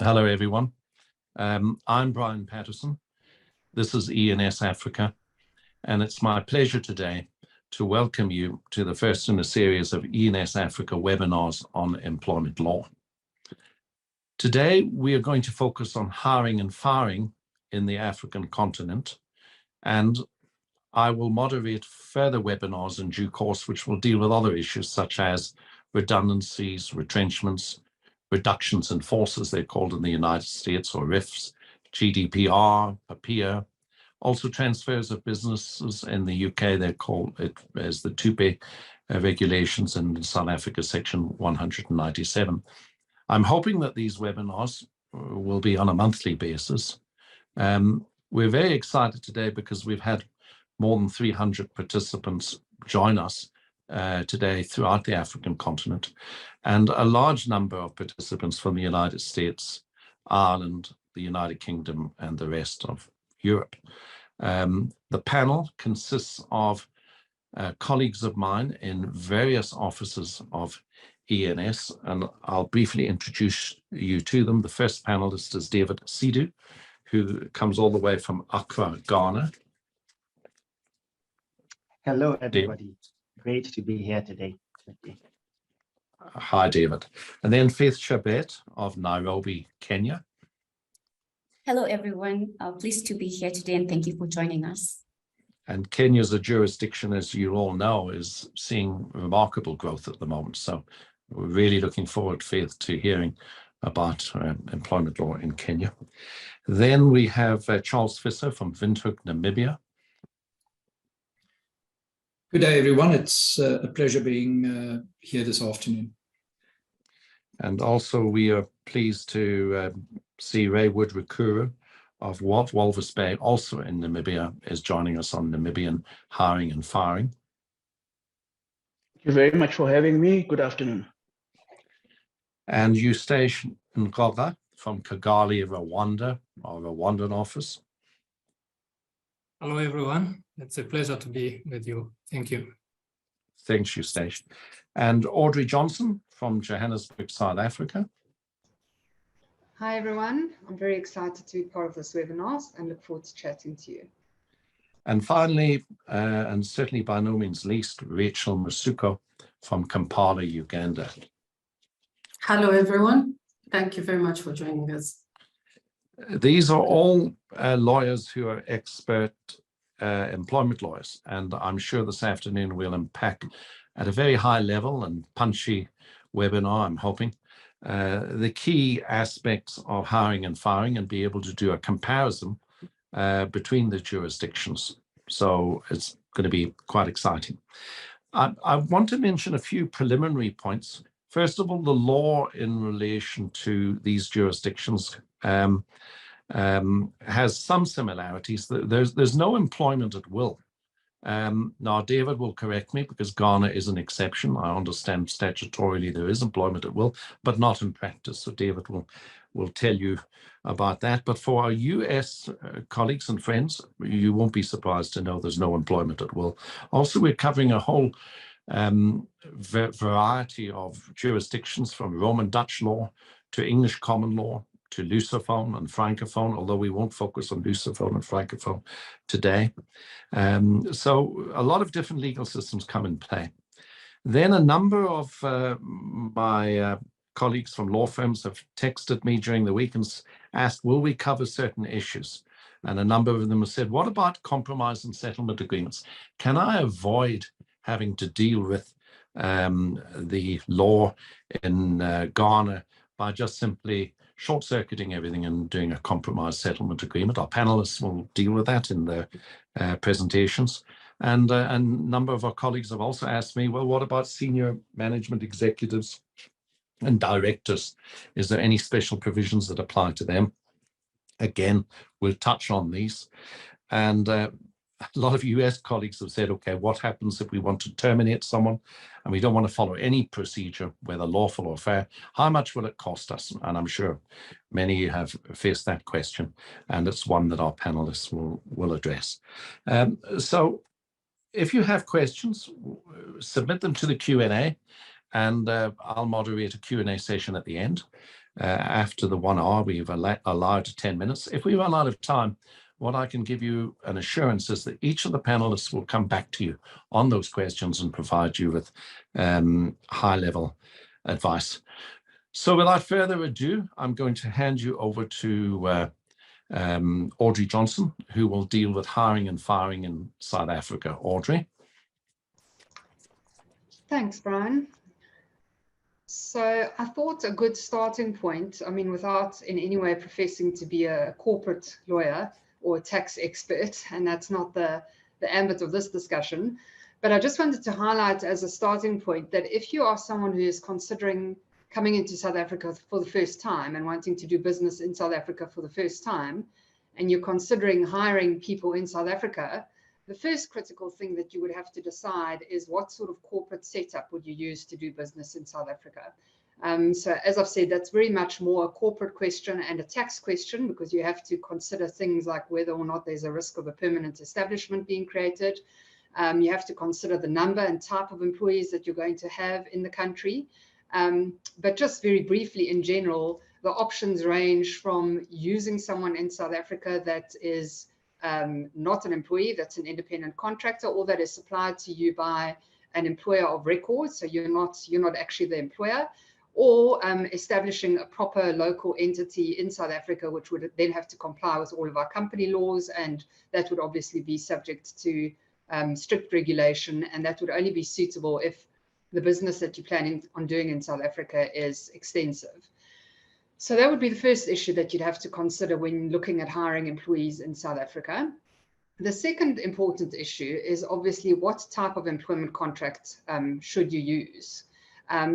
Hello, everyone. I'm Brian Patterson. This is ENSafrica, and it's my pleasure today to welcome you to the first in a series of ENSafrica webinars on employment law. Today, we are going to focus on hiring and firing in the African continent, and I will moderate further webinars in due course, which will deal with other issues such as redundancies, retrenchments, reductions in force, as they're called in the United States, or RIFs, GDPR, PAPIA, also transfers of businesses in the UK, they call it as the TUPE regulations, in South Africa, Section 197. I'm hoping that these webinars will be on a monthly basis. We're very excited today because we've had more than 300 participants join us today throughout the African continent, and a large number of participants from the United States, Ireland, the United Kingdom, and the rest of Europe. The panel consists of colleagues of mine in various offices of ENS, and I'll briefly introduce you to them. The first panelist is David Sidu, who comes all the way from Accra, Ghana. Hello, everybody. Great to be here today. Thank you. Hi, David. And then Faith Chabet of Nairobi, Kenya. Hello, everyone. Pleased to be here today, and thank you for joining us. And Kenya, as a jurisdiction, as you all know, is seeing remarkable growth at the moment. So we're really looking forward, Faith, to hearing about employment law in Kenya. Then we have Charles Visser from Windhoek, Namibia. Good day, everyone. It's a pleasure being here this afternoon. And also we are pleased to see Raywood Rakuru of Walvis Bay, also in Namibia, is joining us on Namibian hiring and firing. Thank you very much for having me. Good afternoon. And Eustace Ngoga from Kigali, Rwanda, our Rwandan office. Hello, everyone. It's a pleasure to be with you. Thank you. Thanks, Eustace. And Audrey Johnson from Johannesburg, South Africa. Hi, everyone. I'm very excited to be part of this webinar and look forward to chatting to you. And finally, and certainly by no means least, Rachel Masuko from Kampala, Uganda. Hello, everyone. Thank you very much for joining us. These are all lawyers who are expert employment lawyers, and I'm sure this afternoon we'll unpack at a very high level and punchy webinar, I'm hoping, the key aspects of hiring and firing, and be able to do a comparison between the jurisdictions. So it's going to be quite exciting. I want to mention a few preliminary points. First of all, the law in relation to these jurisdictions has some similarities. There's no employment at will. Now, David will correct me because Ghana is an exception. I understand statutorily there is employment at will, but not in practice. So David will tell you about that. But for our US colleagues and friends, you won't be surprised to know there's no employment at will. Also, we're covering a whole variety of jurisdictions, from Roman Dutch law to English common law to Lusophone and Francophone, although we won't focus on Lusophone and Francophone today. So a lot of different legal systems come in play. Then a number of my colleagues from law firms have texted me during the week and asked, will we cover certain issues? And a number of them have said, what about compromise and settlement agreements? Can I avoid having to deal with the law in Ghana by just simply short-circuiting everything and doing a compromise settlement agreement? Our panelists will deal with that in their presentations. And a number of our colleagues have also asked me, well, what about senior management executives and directors? Is there any special provisions that apply to them? Again, we'll touch on these. And a lot of US colleagues have said, okay, what happens if we want to terminate someone and we don't want to follow any procedure, whether lawful or fair? How much will it cost us? And I'm sure many have faced that question, and it's one that our panelists will address. So if you have questions, submit them to the Q&A, and I'll moderate a Q&A session at the end. after the 1 hour. We've allowed 10 minutes. If we run out of time, what I can give you an assurance is that each of the panelists will come back to you on those questions and provide you with high-level advice. So without further ado, I'm going to hand you over to Audrey Johnson, who will deal with hiring and firing in South Africa. Audrey. Thanks, Brian. So I thought a good starting point, I mean, without in any way professing to be a corporate lawyer or a tax expert, and that's not the ambit of this discussion, but I just wanted to highlight as a starting point that if you are someone who is considering coming into South Africa for the first time and wanting to do business in South Africa for the first time, and you're considering hiring people in South Africa, the first critical thing that you would have to decide is what sort of corporate setup would you use to do business in South Africa. So as I've said, that's very much more a corporate question and a tax question, because you have to consider things like whether or not there's a risk of a permanent establishment being created. You have to consider the number and type of employees that you're going to have in the country. But just very briefly, in general, the options range from using someone in South Africa that is not an employee, that's an independent contractor, or that is supplied to you by an employer of record, so you're not actually the employer, or establishing a proper local entity in South Africa, which would then have to comply with all of our company laws, and that would obviously be subject to strict regulation, and that would only be suitable if the business that you're planning on doing in South Africa is extensive. So that would be the first issue that you'd have to consider when looking at hiring employees in South Africa. The second important issue is obviously what type of employment contract should you use.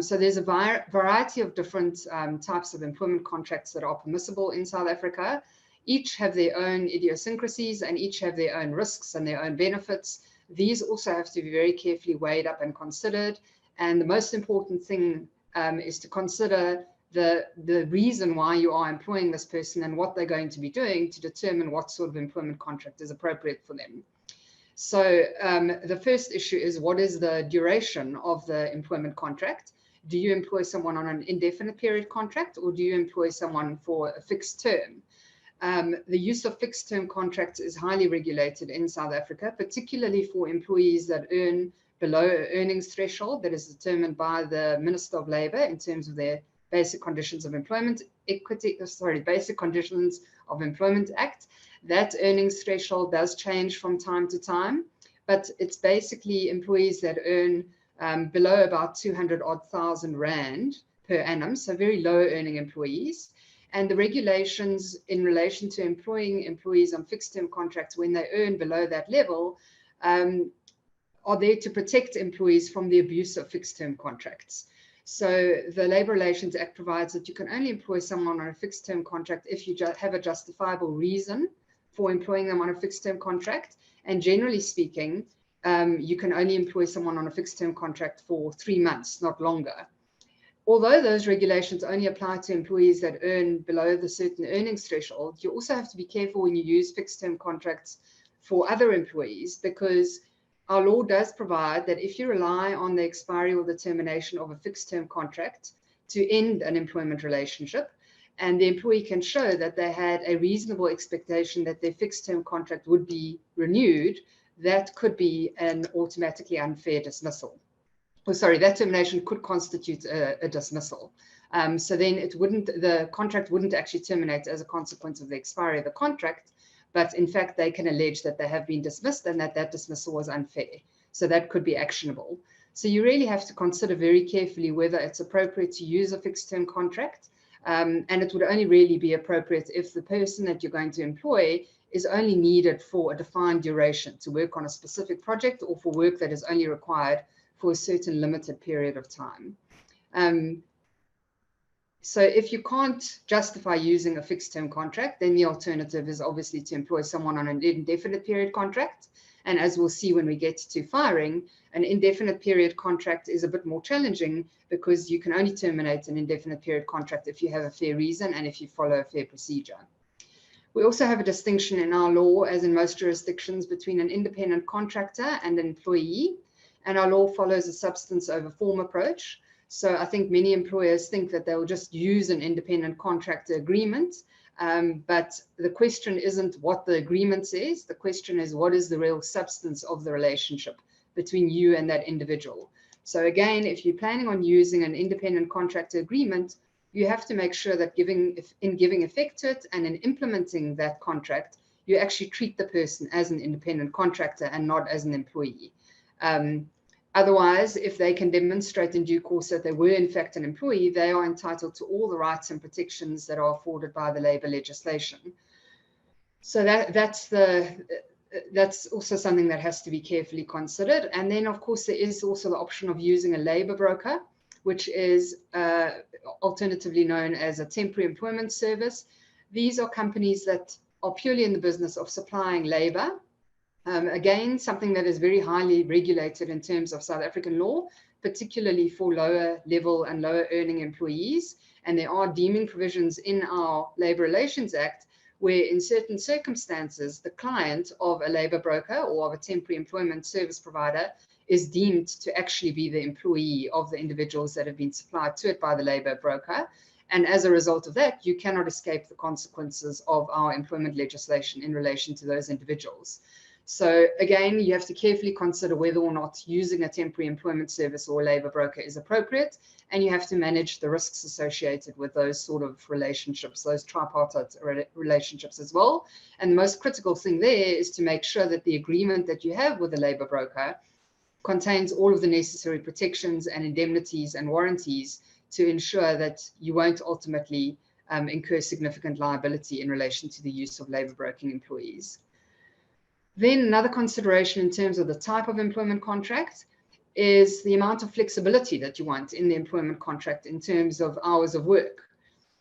So there's a variety of different types of employment contracts that are permissible in South Africa. Each have their own idiosyncrasies and each have their own risks and their own benefits. These also have to be very carefully weighed up and considered. And the most important thing is to consider the reason why you are employing this person and what they're going to be doing to determine what sort of employment contract is appropriate for them. So the first issue is, what is the duration of the employment contract? Do you employ someone on an indefinite period contract, or do you employ someone for a fixed term? The use of fixed term contracts is highly regulated in South Africa, particularly for employees that earn below an earnings threshold that is determined by the Minister of Labour in terms of their Basic Conditions of Employment Basic Conditions of Employment Act. That earnings threshold does change from time to time, but it's basically employees that earn below about 200,000 rand per annum, so very low earning employees. And the regulations in relation to employing employees on fixed term contracts when they earn below that level are there to protect employees from the abuse of fixed term contracts. So the Labour Relations Act provides that you can only employ someone on a fixed term contract if you have a justifiable reason for employing them on a fixed term contract. And generally speaking, you can only employ someone on a fixed term contract for 3 months, not longer. Although those regulations only apply to employees that earn below the certain earnings threshold, you also have to be careful when you use fixed term contracts for other employees, because our law does provide that if you rely on the expiry or the termination of a fixed term contract to end an employment relationship, and the employee can show that they had a reasonable expectation that their fixed term contract would be renewed, that could be an automatically unfair dismissal. Oh, sorry, that termination could constitute a dismissal. So then the contract wouldn't actually terminate as a consequence of the expiry of the contract, but in fact, they can allege that they have been dismissed and that dismissal was unfair. So that could be actionable. So you really have to consider very carefully whether it's appropriate to use a fixed term contract. And it would only really be appropriate if the person that you're going to employ is only needed for a defined duration to work on a specific project, or for work that is only required for a certain limited period of time. So if you can't justify using a fixed term contract, then the alternative is obviously to employ someone on an indefinite period contract. And as we'll see when we get to firing, an indefinite period contract is a bit more challenging, because you can only terminate an indefinite period contract if you have a fair reason and if you follow a fair procedure. We also have a distinction in our law, as in most jurisdictions, between an independent contractor and an employee. And our law follows a substance over form approach. So I think many employers think that they'll just use an independent contractor agreement, but the question isn't what the agreement says. The question is, what is the real substance of the relationship between you and that individual? So again, if you're planning on using an independent contractor agreement, you have to make sure that in giving effect to it and in implementing that contract, you actually treat the person as an independent contractor and not as an employee. Otherwise, if they can demonstrate in due course that they were in fact an employee, they are entitled to all the rights and protections that are afforded by the labour legislation. So that's also something that has to be carefully considered. And then, of course, there is also the option of using a labour broker, which is alternatively known as a temporary employment service. These are companies that are purely in the business of supplying labour. Again, something that is very highly regulated in terms of South African law, particularly for lower level and lower earning employees. And there are deeming provisions in our Labour Relations Act where in certain circumstances, the client of a labour broker or of a temporary employment service provider is deemed to actually be the employee of the individuals that have been supplied to it by the labour broker. And as a result of that, you cannot escape the consequences of our employment legislation in relation to those individuals. So again, you have to carefully consider whether or not using a temporary employment service or a labour broker is appropriate, and you have to manage the risks associated with those sort of relationships, those tripartite relationships as well. And the most critical thing there is to make sure that the agreement that you have with the labour broker contains all of the necessary protections and indemnities and warranties to ensure that you won't ultimately incur significant liability in relation to the use of labour broking employees. Then another consideration in terms of the type of employment contract is the amount of flexibility that you want in the employment contract in terms of hours of work.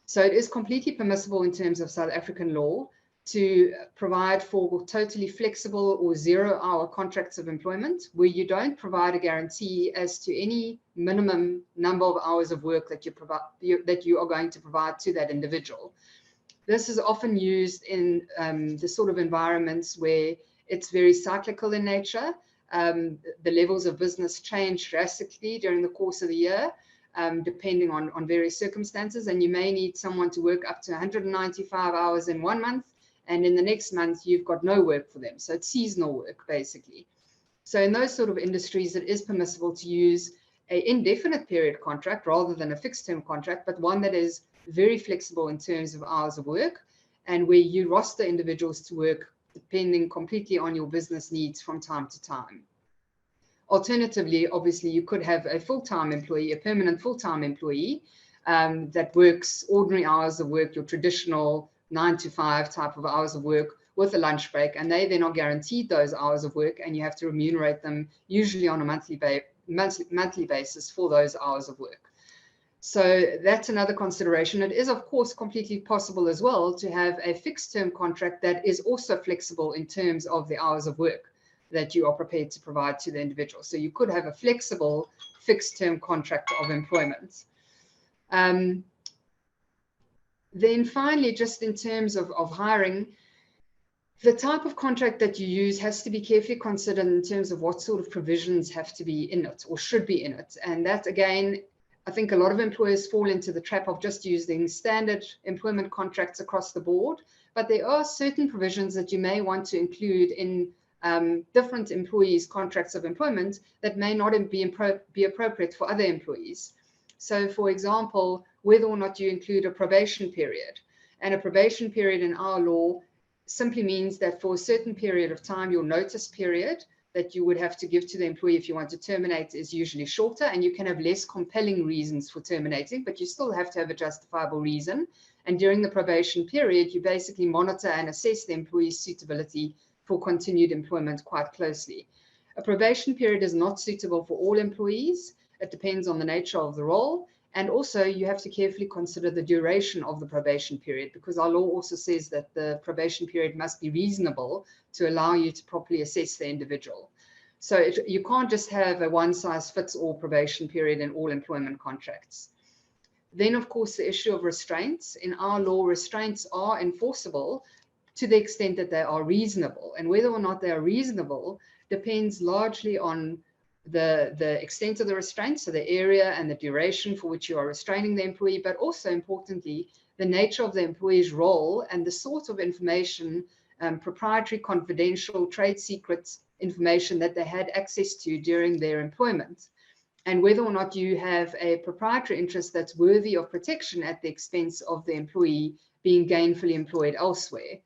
So it is completely permissible in terms of South African law to provide for totally flexible or 0-hour contracts of employment where you don't provide a guarantee as to any minimum number of hours of work that you are going to provide to that individual. This is often used in the sort of environments where it's very cyclical in nature. The levels of business change drastically during the course of the year, depending on various circumstances. And you may need someone to work up to 195 hours in 1 month, and in the next month, you've got no work for them. So it's seasonal work, basically. So in those sort of industries, it is permissible to use an indefinite period contract rather than a fixed term contract, but one that is very flexible in terms of hours of work, and where you roster individuals to work depending completely on your business needs from time to time. Alternatively, obviously, you could have a full-time employee, a permanent full-time employee that works ordinary hours of work, your traditional 9 to 5 type of hours of work with a lunch break, and they then are guaranteed those hours of work, and you have to remunerate them usually on a monthly basis for those hours of work. So that's another consideration. It is, of course, completely possible as well to have a fixed term contract that is also flexible in terms of the hours of work that you are prepared to provide to the individual. So you could have a flexible fixed term contract of employment. Then finally, just in terms of hiring, the type of contract that you use has to be carefully considered in terms of what sort of provisions have to be in it or should be in it. And that, again, I think a lot of employers fall into the trap of just using standard employment contracts across the board, but there are certain provisions that you may want to include in different employees' contracts of employment that may not be appropriate for other employees. So, for example, whether or not you include a probation period. And a probation period in our law simply means that for a certain period of time, your notice period that you would have to give to the employee if you want to terminate is usually shorter, and you can have less compelling reasons for terminating, but you still have to have a justifiable reason. And during the probation period, you basically monitor and assess the employee's suitability for continued employment quite closely. A probation period is not suitable for all employees. It depends on the nature of the role. And also you have to carefully consider the duration of the probation period, because our law also says that the probation period must be reasonable to allow you to properly assess the individual. So you can't just have a one-size-fits-all probation period in all employment contracts. Then, of course, the issue of restraints. In our law, restraints are enforceable to the extent that they are reasonable. And whether or not they are reasonable depends largely on the extent of the restraint, so the area and the duration for which you are restraining the employee, but also importantly, the nature of the employee's role and the sort of information, proprietary, confidential, trade secrets information that they had access to during their employment, and whether or not you have a proprietary interest that's worthy of protection at the expense of the employee being gainfully employed elsewhere.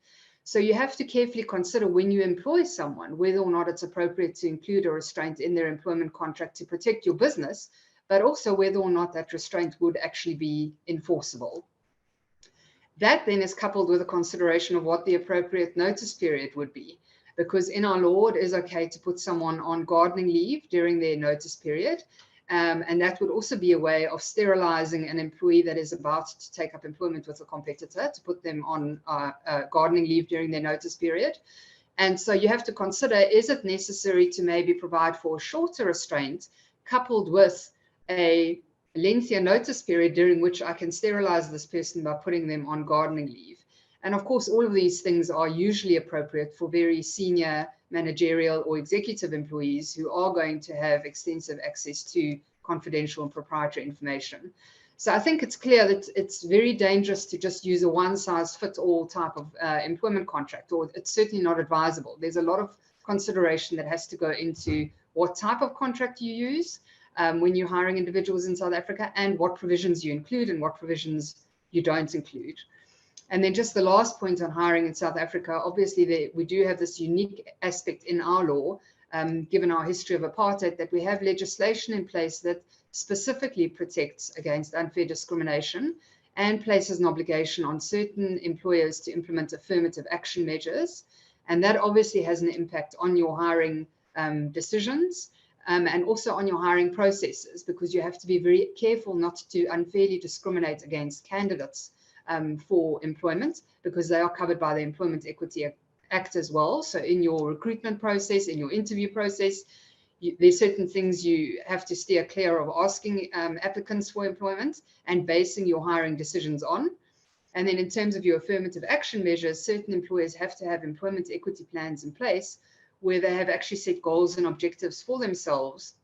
So you have to carefully consider when you employ someone, whether or not it's appropriate to include a restraint in their employment contract to protect your business, but also whether or not that restraint would actually be enforceable. That then is coupled with a consideration of what the appropriate notice period would be, because in our law, it is okay to put someone on gardening leave during their notice period. And that would also be a way of sterilizing an employee that is about to take up employment with a competitor, to put them on gardening leave during their notice period. And so you have to consider, is it necessary to maybe provide for a shorter restraint coupled with a lengthier notice period during which I can sterilize this person by putting them on gardening leave? And of course, all of these things are usually appropriate for very senior managerial or executive employees who are going to have extensive access to confidential and proprietary information. So I think it's clear that it's very dangerous to just use a one-size-fits-all type of employment contract, or it's certainly not advisable. There's a lot of consideration that has to go into what type of contract you use when you're hiring individuals in South Africa, and what provisions you include and what provisions you don't include. And then just the last point on hiring in South Africa, obviously we do have this unique aspect in our law, given our history of apartheid, that we have legislation in place that specifically protects against unfair discrimination and places an obligation on certain employers to implement affirmative action measures. And that obviously has an impact on your hiring decisions and also on your hiring processes, because you have to be very careful not to unfairly discriminate against candidates for employment, because they are covered by the Employment Equity Act as well. So in your recruitment process, in your interview process, there's certain things you have to steer clear of asking applicants for employment and basing your hiring decisions on. And then in terms of your affirmative action measures, certain employers have to have employment equity plans in place where they have actually set goals and objectives for themselves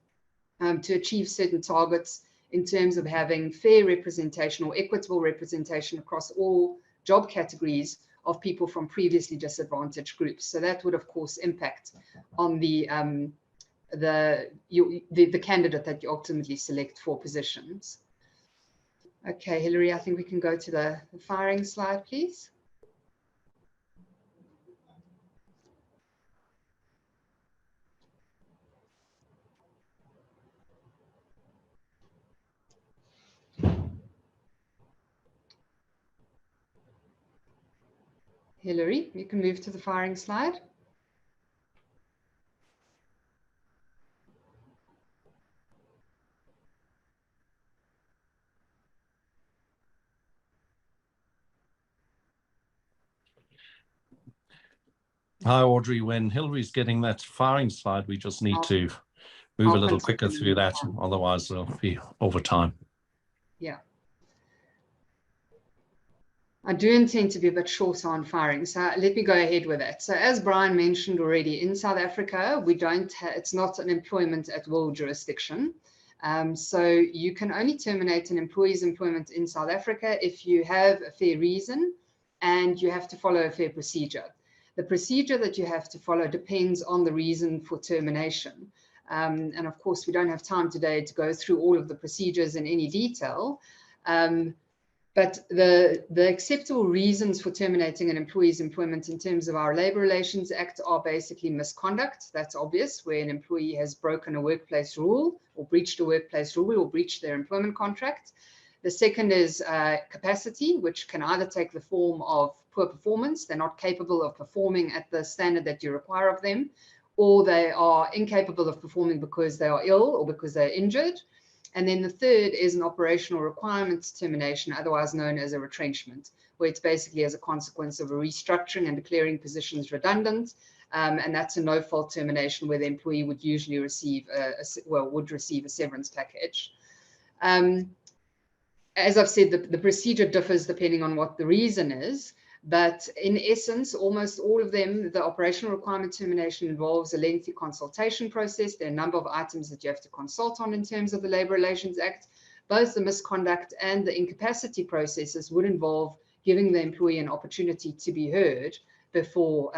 to achieve certain targets in terms of having fair representation or equitable representation across all job categories of people from previously disadvantaged groups. So that would, of course, impact on the candidate that you ultimately select for positions. Okay, Hilary, I think we can go to the firing slide, please. Hilary, you can move to the firing slide. Hi, Audrey. When Hilary's getting that firing slide, we just need to move a little quicker through that. Otherwise, it'll be over time. Yeah. I do intend to be a bit shorter on firing, so let me go ahead with that. So as Brian mentioned already, in South Africa, we don't it's not an employment at will jurisdiction. So you can only terminate an employee's employment in South Africa if you have a fair reason and you have to follow a fair procedure. The procedure that you have to follow depends on the reason for termination. And of course, we don't have time today to go through all of the procedures in any detail. But the acceptable reasons for terminating an employee's employment in terms of our Labour Relations Act are basically misconduct. That's obvious, where an employee has broken a workplace rule or breached a workplace rule or breached their employment contract. The second is capacity, which can either take the form of poor performance, they're not capable of performing at the standard that you require of them, or they are incapable of performing because they are ill or because they're injured. And then the third is an operational requirements termination, otherwise known as a retrenchment, where it's basically as a consequence of a restructuring and declaring positions redundant. And that's a no-fault termination where the employee would usually receive would receive a severance package. As I've said, the procedure differs depending on what the reason is, But in essence, almost all of them, the operational requirement termination involves a lengthy consultation process. There are a number of items that you have to consult on in terms of the Labour Relations Act. Both the misconduct and the incapacity processes would involve giving the employee an opportunity to be heard before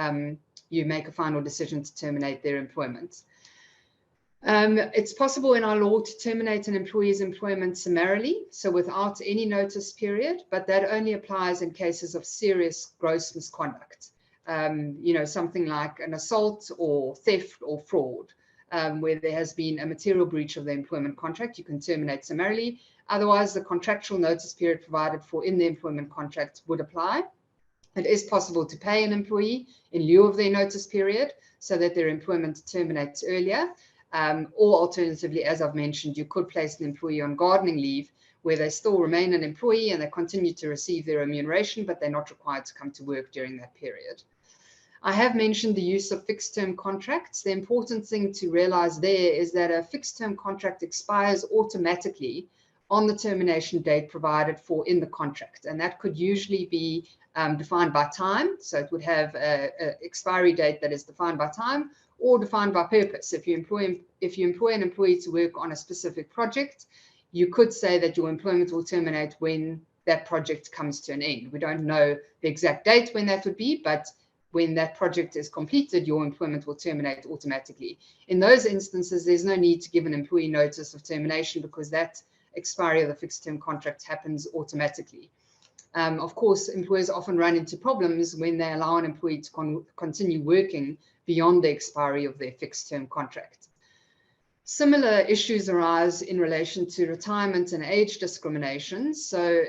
you make a final decision to terminate their employment. It's possible in our law to terminate an employee's employment summarily, so without any notice period, but that only applies in cases of serious gross misconduct. You know, something like an assault or theft or fraud, where there has been a material breach of the employment contract, you can terminate summarily. Otherwise, the contractual notice period provided for in the employment contract would apply. It is possible to pay an employee in lieu of their notice period so that their employment terminates earlier. Or alternatively, as I've mentioned, you could place an employee on gardening leave where they still remain an employee and they continue to receive their remuneration, but they're not required to come to work during that period. I have mentioned the use of fixed-term contracts. The important thing to realize there is that a fixed-term contract expires automatically on the termination date provided for in the contract, and that could usually be defined by time. So it would have an expiry date that is defined by time, or defined by purpose. If you employ an employee to work on a specific project, you could say that your employment will terminate when that project comes to an end. We don't know the exact date when that would be, but when that project is completed, your employment will terminate automatically. In those instances, there's no need to give an employee notice of termination because that expiry of the fixed term contract happens automatically. Of course, employers often run into problems when they allow an employee to continue working beyond the expiry of their fixed term contract. Similar issues arise in relation to retirement and age discrimination. So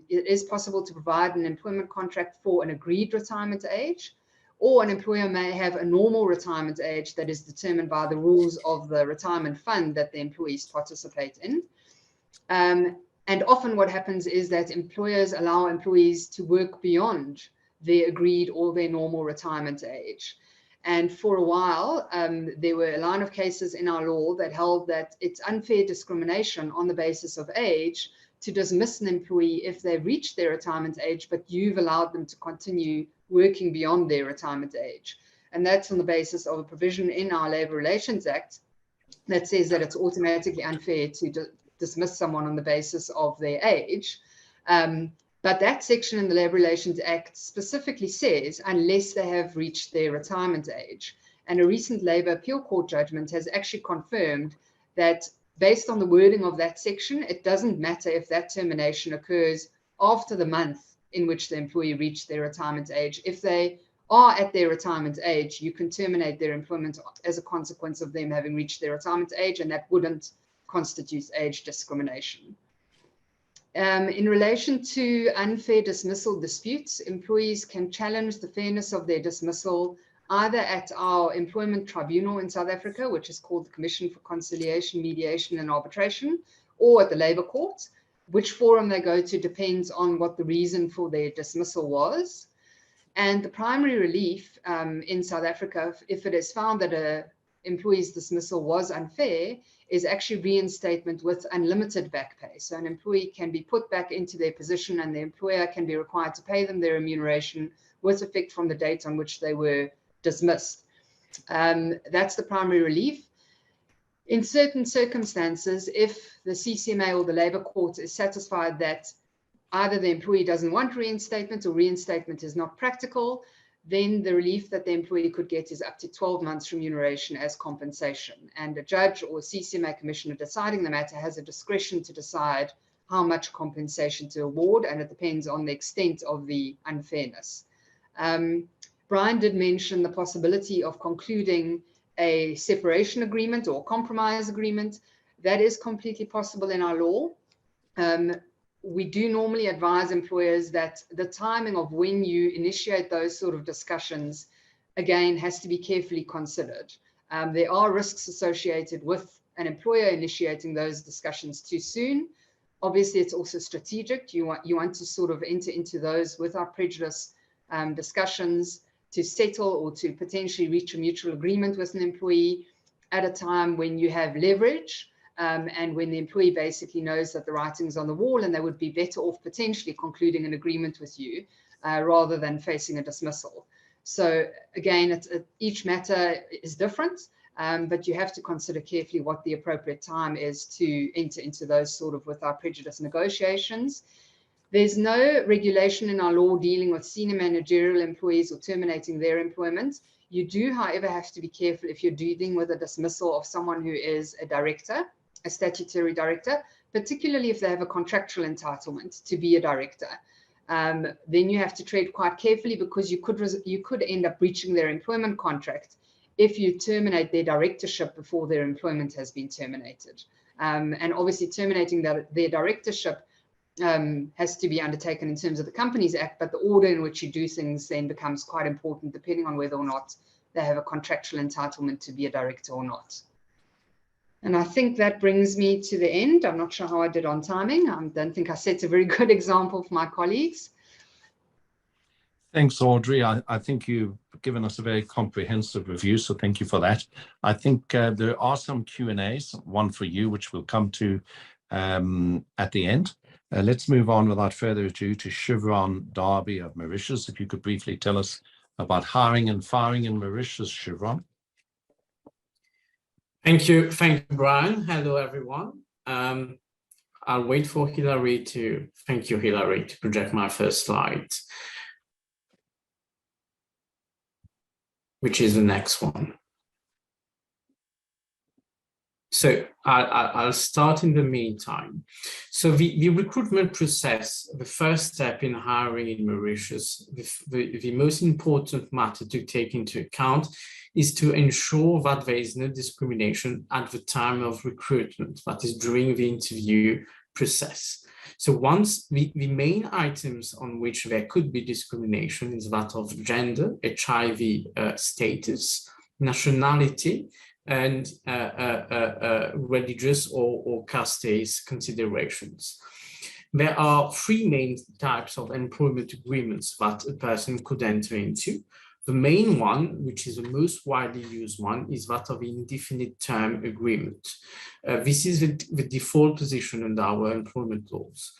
it is possible to provide an employment contract for an agreed retirement age, or an employer may have a normal retirement age that is determined by the rules of the retirement fund that the employees participate in. And often what happens is that employers allow employees to work beyond their agreed or their normal retirement age. And for a while, there were a line of cases in our law that held that it's unfair discrimination on the basis of age to dismiss an employee if they've reached their retirement age, but you've allowed them to continue working beyond their retirement age. And that's on the basis of a provision in our Labour Relations Act that says that it's automatically unfair to dismiss someone on the basis of their age. But that section in the Labour Relations Act specifically says unless they have reached their retirement age. And a recent Labour Appeal Court judgment has actually confirmed that based on the wording of that section, it doesn't matter if that termination occurs after the month in which the employee reached their retirement age. If they are at their retirement age, you can terminate their employment as a consequence of them having reached their retirement age, and that wouldn't constitute age discrimination. In relation to unfair dismissal disputes, employees can challenge the fairness of their dismissal either at our employment tribunal in South Africa, which is called the Commission for Conciliation, Mediation and Arbitration, or at the Labour Court. Which forum they go to depends on what the reason for their dismissal was. And the primary relief in South Africa, if it is found that an employee's dismissal was unfair, is actually reinstatement with unlimited back pay. So an employee can be put back into their position and the employer can be required to pay them their remuneration with effect from the date on which they were dismissed. That's the primary relief. In certain circumstances, if the CCMA or the Labour Court is satisfied that either the employee doesn't want reinstatement or reinstatement is not practical, then the relief that the employee could get is up to 12 months remuneration as compensation. And a judge or a CCMA commissioner deciding the matter has a discretion to decide how much compensation to award, and it depends on the extent of the unfairness. Brian did mention the possibility of concluding a separation agreement or compromise agreement. That is completely possible in our law. We do normally advise employers that the timing of when you initiate those sort of discussions, again, has to be carefully considered. There are risks associated with an employer initiating those discussions too soon. Obviously, it's also strategic. You want to sort of enter into those without prejudice discussions to settle or to potentially reach a mutual agreement with an employee at a time when you have leverage. And when the employee basically knows that the writing's on the wall and they would be better off potentially concluding an agreement with you rather than facing a dismissal. So again, each matter is different, but you have to consider carefully what the appropriate time is to enter into those sort of without prejudice negotiations. There's no regulation in our law dealing with senior managerial employees or terminating their employment. You do, however, have to be careful if you're dealing with a dismissal of someone who is a director, a statutory director, particularly if they have a contractual entitlement to be a director. Then you have to tread quite carefully, because you could end up breaching their employment contract if you terminate their directorship before their employment has been terminated. And obviously terminating their directorship has to be undertaken in terms of the Companies Act, but the order in which you do things then becomes quite important, depending on whether or not they have a contractual entitlement to be a director or not. And I think that brings me to the end. I'm not sure how I did on timing. I don't think I set a very good example for my colleagues. Thanks, Audrey. I think you've given us a very comprehensive review, so thank you for that. I think there are some Q&As, one for you, which we'll come to at the end. Let's move on without further ado to Chevron Darby of Mauritius. If you could briefly tell us about hiring and firing in Mauritius, Chevron. Thank you, Brian. Hello, everyone. I'll wait for Hilary to, thank you, Hilary, to project my first slide, which is the next one. So I'll start in the meantime. So the recruitment process, the first step in hiring in Mauritius, the most important matter to take into account is to ensure that there is no discrimination at the time of recruitment, that is during the interview process. So once the main items on which there could be discrimination is that of gender, HIV status, nationality, and religious or caste considerations. There are three main types of employment agreements that a person could enter into. The main one, which is the most widely used one, is that of indefinite term agreement. This is the default position under our employment laws.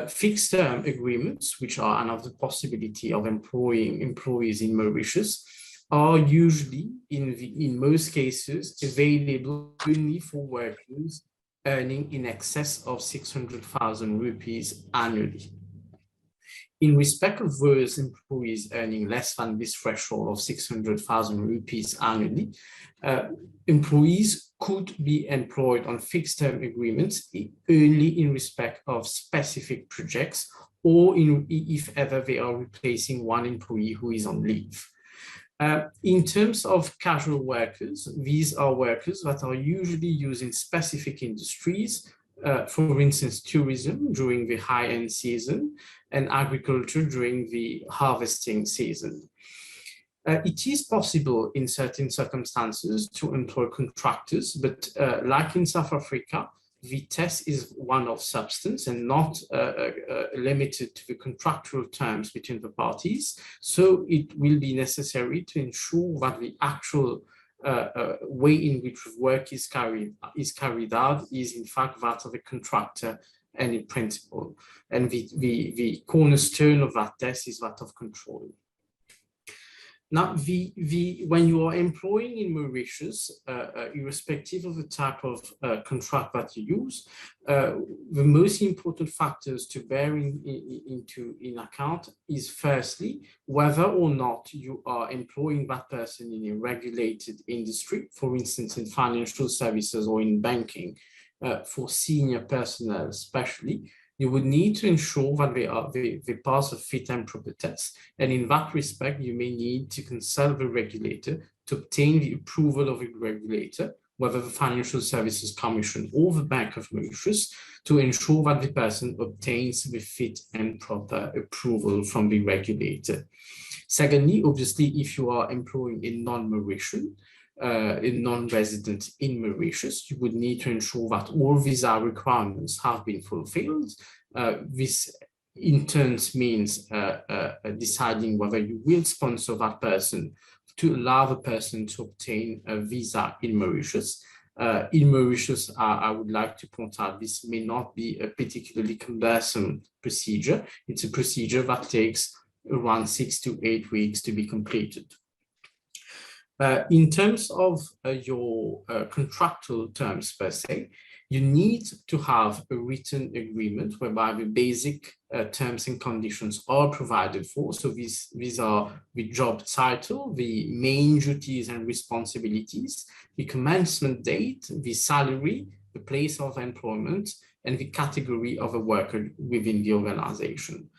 Fixed term agreements, which are another possibility of employing employees in Mauritius, are usually, in most cases, available only for workers earning in excess of 600,000 rupees annually. In respect of those employees earning less than this threshold of 600,000 rupees annually, employees could be employed on fixed-term agreements only in respect of specific projects, or if ever they are replacing one employee who is on leave. In terms of casual workers, these are workers that are usually used in specific industries, for instance, tourism during the high-end season and agriculture during the harvesting season. It is possible in certain circumstances to employ contractors, but like in South Africa, the test is one of substance and not limited to the contractual terms between the parties. So it will be necessary to ensure that the actual way in which work is carried out is in fact that of a contractor and in principle. And the cornerstone of that test is that of control. Now, when you are employing in Mauritius, irrespective of the type of contract that you use, the most important factors to bear in account is firstly, whether or not you are employing that person in a regulated industry, for instance, in financial services or in banking, for senior personnel especially. You would need to ensure that they pass a fit and proper test. And in that respect, you may need to consult the regulator to obtain the approval of a regulator, whether the Financial Services Commission or the Bank of Mauritius, to ensure that the person obtains the fit and proper approval from the regulator. Secondly, obviously, if you are employing a non-Mauritian, a non-resident in Mauritius, you would need to ensure that all visa requirements have been fulfilled. This in turn means deciding whether you will sponsor that person to allow the person to obtain a visa in Mauritius. In Mauritius, I would like to point out this may not be a particularly cumbersome procedure. It's a procedure that takes around 6 to 8 weeks to be completed. In terms of your contractual terms per se, you need to have a written agreement whereby the basic terms and conditions are provided for. So these are the job title, the main duties and responsibilities, the commencement date, the salary, the place of employment, and the category of a worker within the organization.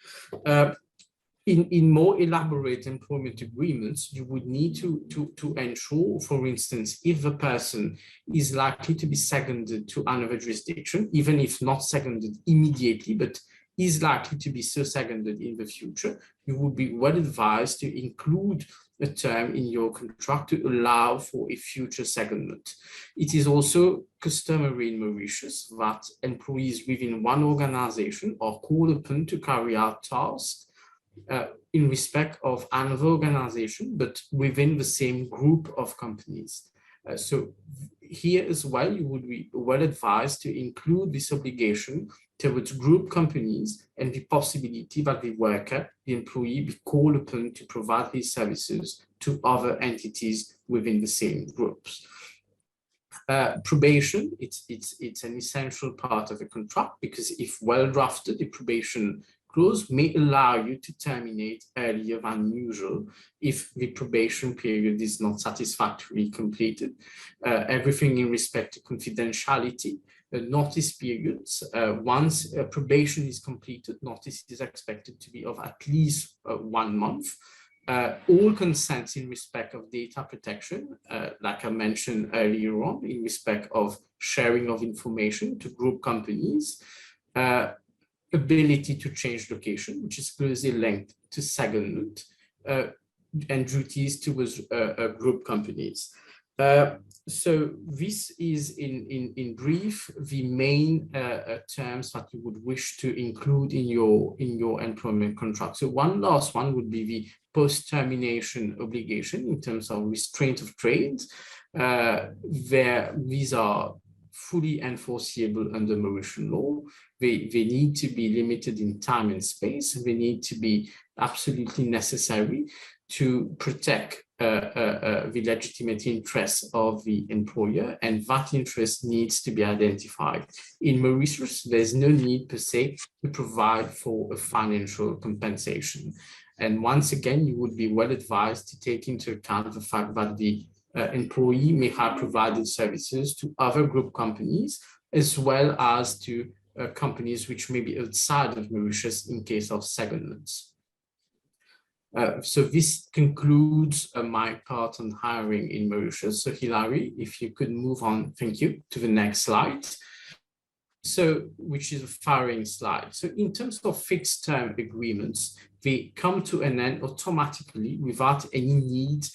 In more elaborate employment agreements, you would need to ensure, for instance, if the person is likely to be seconded to another jurisdiction, even if not seconded immediately, but is likely to be so seconded in the future, you would be well advised to include a term in your contract to allow for a future secondment. It is also customary in Mauritius that employees within one organization are called upon to carry out tasks in respect of another organization, but within the same group of companies. So here as well, you would be well advised to include this obligation towards group companies and the possibility that the worker, the employee, be called upon to provide these services to other entities within the same groups. Probation, it's an essential part of a contract, because if well drafted, the probation clause may allow you to terminate earlier than usual if the probation period is not satisfactorily completed. Everything in respect to confidentiality, notice periods. Once probation is completed, notice is expected to be of at least 1 month. All consents in respect of data protection, like I mentioned earlier on, in respect of sharing of information to group companies, ability to change location, which is closely linked to secondment, and duties towards group companies. So this is in brief the main terms that you would wish to include in your employment contract. So one last one would be the post-termination obligation in terms of restraint of trade. These are fully enforceable under Mauritian law. They need to be limited in time and space. They need to be absolutely necessary to protect the legitimate interests of the employer, and that interest needs to be identified. In Mauritius, there's no need per se to provide for a financial compensation. And once again, you would be well advised to take into account the fact that the employee may have provided services to other group companies, as well as to companies which may be outside of Mauritius in case of secondments. So this concludes my part on hiring in Mauritius. So Hilary, if you could move on, thank you, to the next slide. So, which is a firing slide. So in terms of fixed term agreements, they come to an end automatically without any need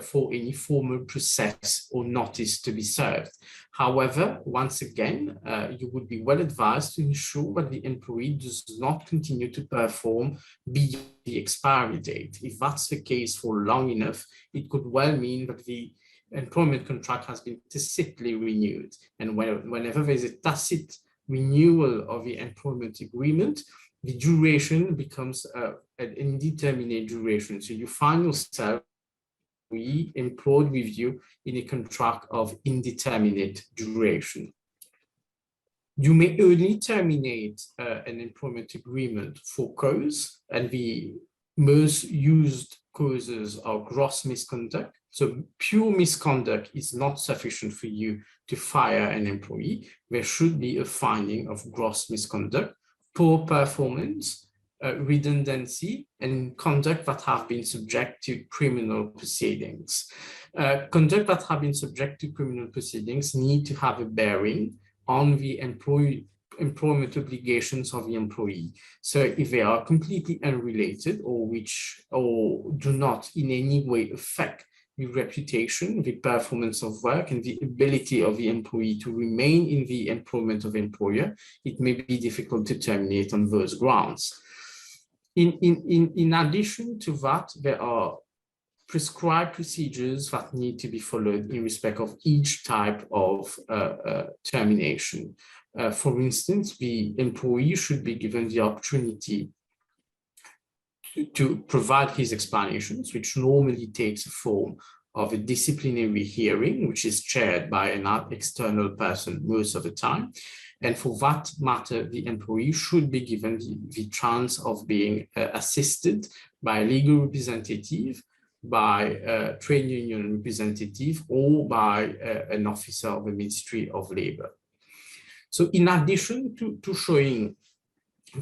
for any formal process or notice to be served. However, once again, you would be well advised to ensure that the employee does not continue to perform beyond the expiry date. If that's the case for long enough, it could well mean that the employment contract has been tacitly renewed. And whenever there's a tacit renewal of the employment agreement, the duration becomes an indeterminate duration. So you find yourself employed with you in a contract of indeterminate duration. You may only terminate an employment agreement for cause, and the most used causes are gross misconduct. So pure misconduct is not sufficient for you to fire an employee. There should be a finding of gross misconduct, poor performance, redundancy, and conduct that have been subject to criminal proceedings. Conduct that have been subject to criminal proceedings need to have a bearing on the employment obligations of the employee. So if they are completely unrelated or do not in any way affect the reputation, the performance of work, and the ability of the employee to remain in the employment of the employer, it may be difficult to terminate on those grounds. In addition to that, there are prescribed procedures that need to be followed in respect of each type of termination. For instance, the employee should be given the opportunity to provide his explanations, which normally takes the form of a disciplinary hearing, which is chaired by an external person most of the time. And for that matter, the employee should be given the chance of being assisted by a legal representative, by a trade union representative, or by an officer of the Ministry of Labour. So in addition to showing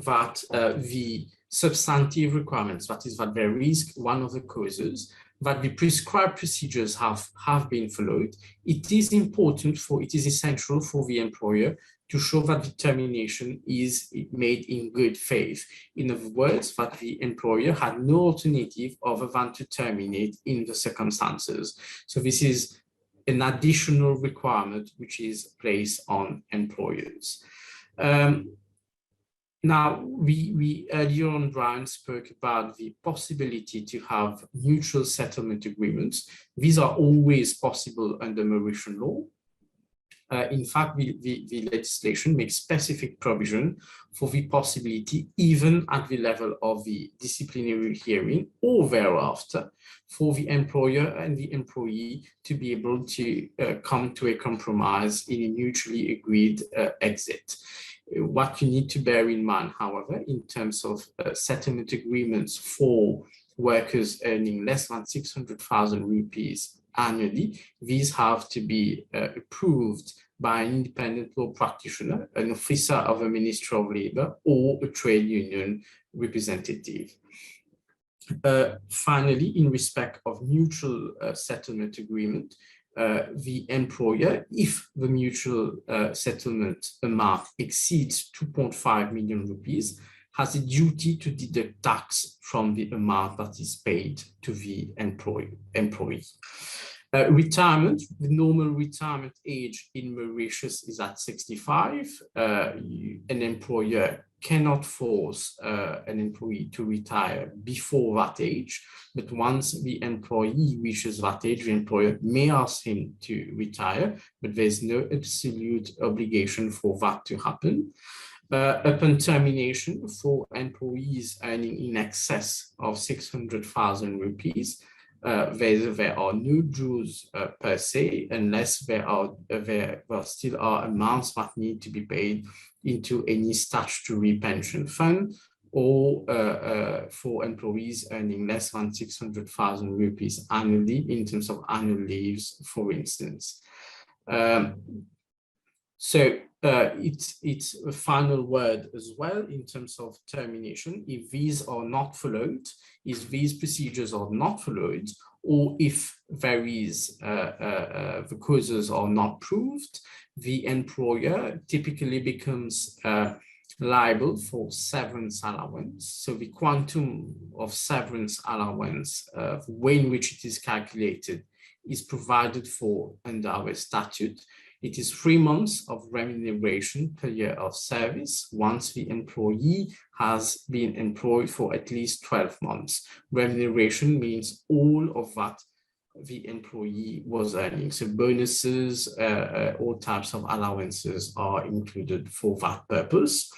that the substantive requirements, that is that there is one of the causes, that the prescribed procedures have been followed, it is essential for the employer to show that the termination is made in good faith. In other words, that the employer had no alternative other than to terminate in the circumstances. So this is an additional requirement which is placed on employers. Now, we earlier on, Brian spoke about the possibility to have mutual settlement agreements. These are always possible under Mauritian law. In fact, the legislation makes specific provision for the possibility, even at the level of the disciplinary hearing or thereafter, for the employer and the employee to be able to come to a compromise in a mutually agreed exit. What you need to bear in mind, however, in terms of settlement agreements for workers earning less than 600,000 rupees annually, these have to be approved by an independent law practitioner, an officer of the Ministry of Labour, or a trade union representative. Finally, in respect of mutual settlement agreement, the employer, if the mutual settlement amount exceeds 2.5 million rupees, has a duty to deduct tax from the amount that is paid to the employee. Retirement, the normal retirement age in Mauritius is at 65. An employer cannot force an employee to retire before that age, but once the employee reaches that age, the employer may ask him to retire, but there's no absolute obligation for that to happen. Upon termination, for employees earning in excess of 600,000 rupees, there are no dues per se, unless there still are amounts that need to be paid into any statutory pension fund, or for employees earning less than 600,000 rupees annually in terms of annual leaves, for instance. It's a final word as well in terms of termination. If these are not followed, if these procedures are not followed, or if there is the causes are not proved, the employer typically becomes liable for severance allowance. So the quantum of severance allowance, the way in which it is calculated, is provided for under our statute. It is 3 months of remuneration per year of service once the employee has been employed for at least 12 months. Remuneration means all of that the employee was earning. So bonuses, all types of allowances are included for that purpose.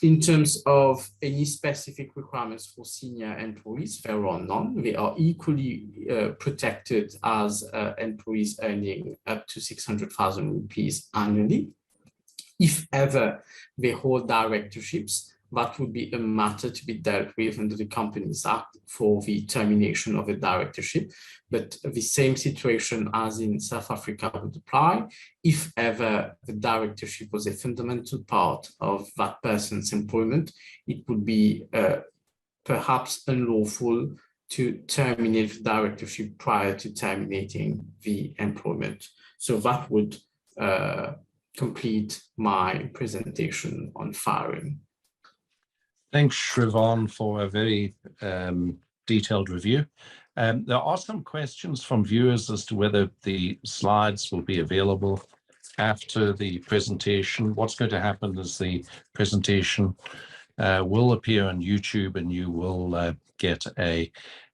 In terms of any specific requirements for senior employees, there are none. They are equally protected as employees earning up to 600,000 rupees annually. If ever they hold directorships, that would be a matter to be dealt with under the Companies Act for the termination of a directorship. But the same situation as in South Africa would apply. If ever the directorship was a fundamental part of that person's employment, it would be perhaps unlawful to terminate the directorship prior to terminating the employment. So that would complete my presentation on firing. Thanks, Shrivon, for a very detailed review. There are some questions from viewers as to whether the slides will be available after the presentation. What's going to happen is the presentation will appear on YouTube, and you will get a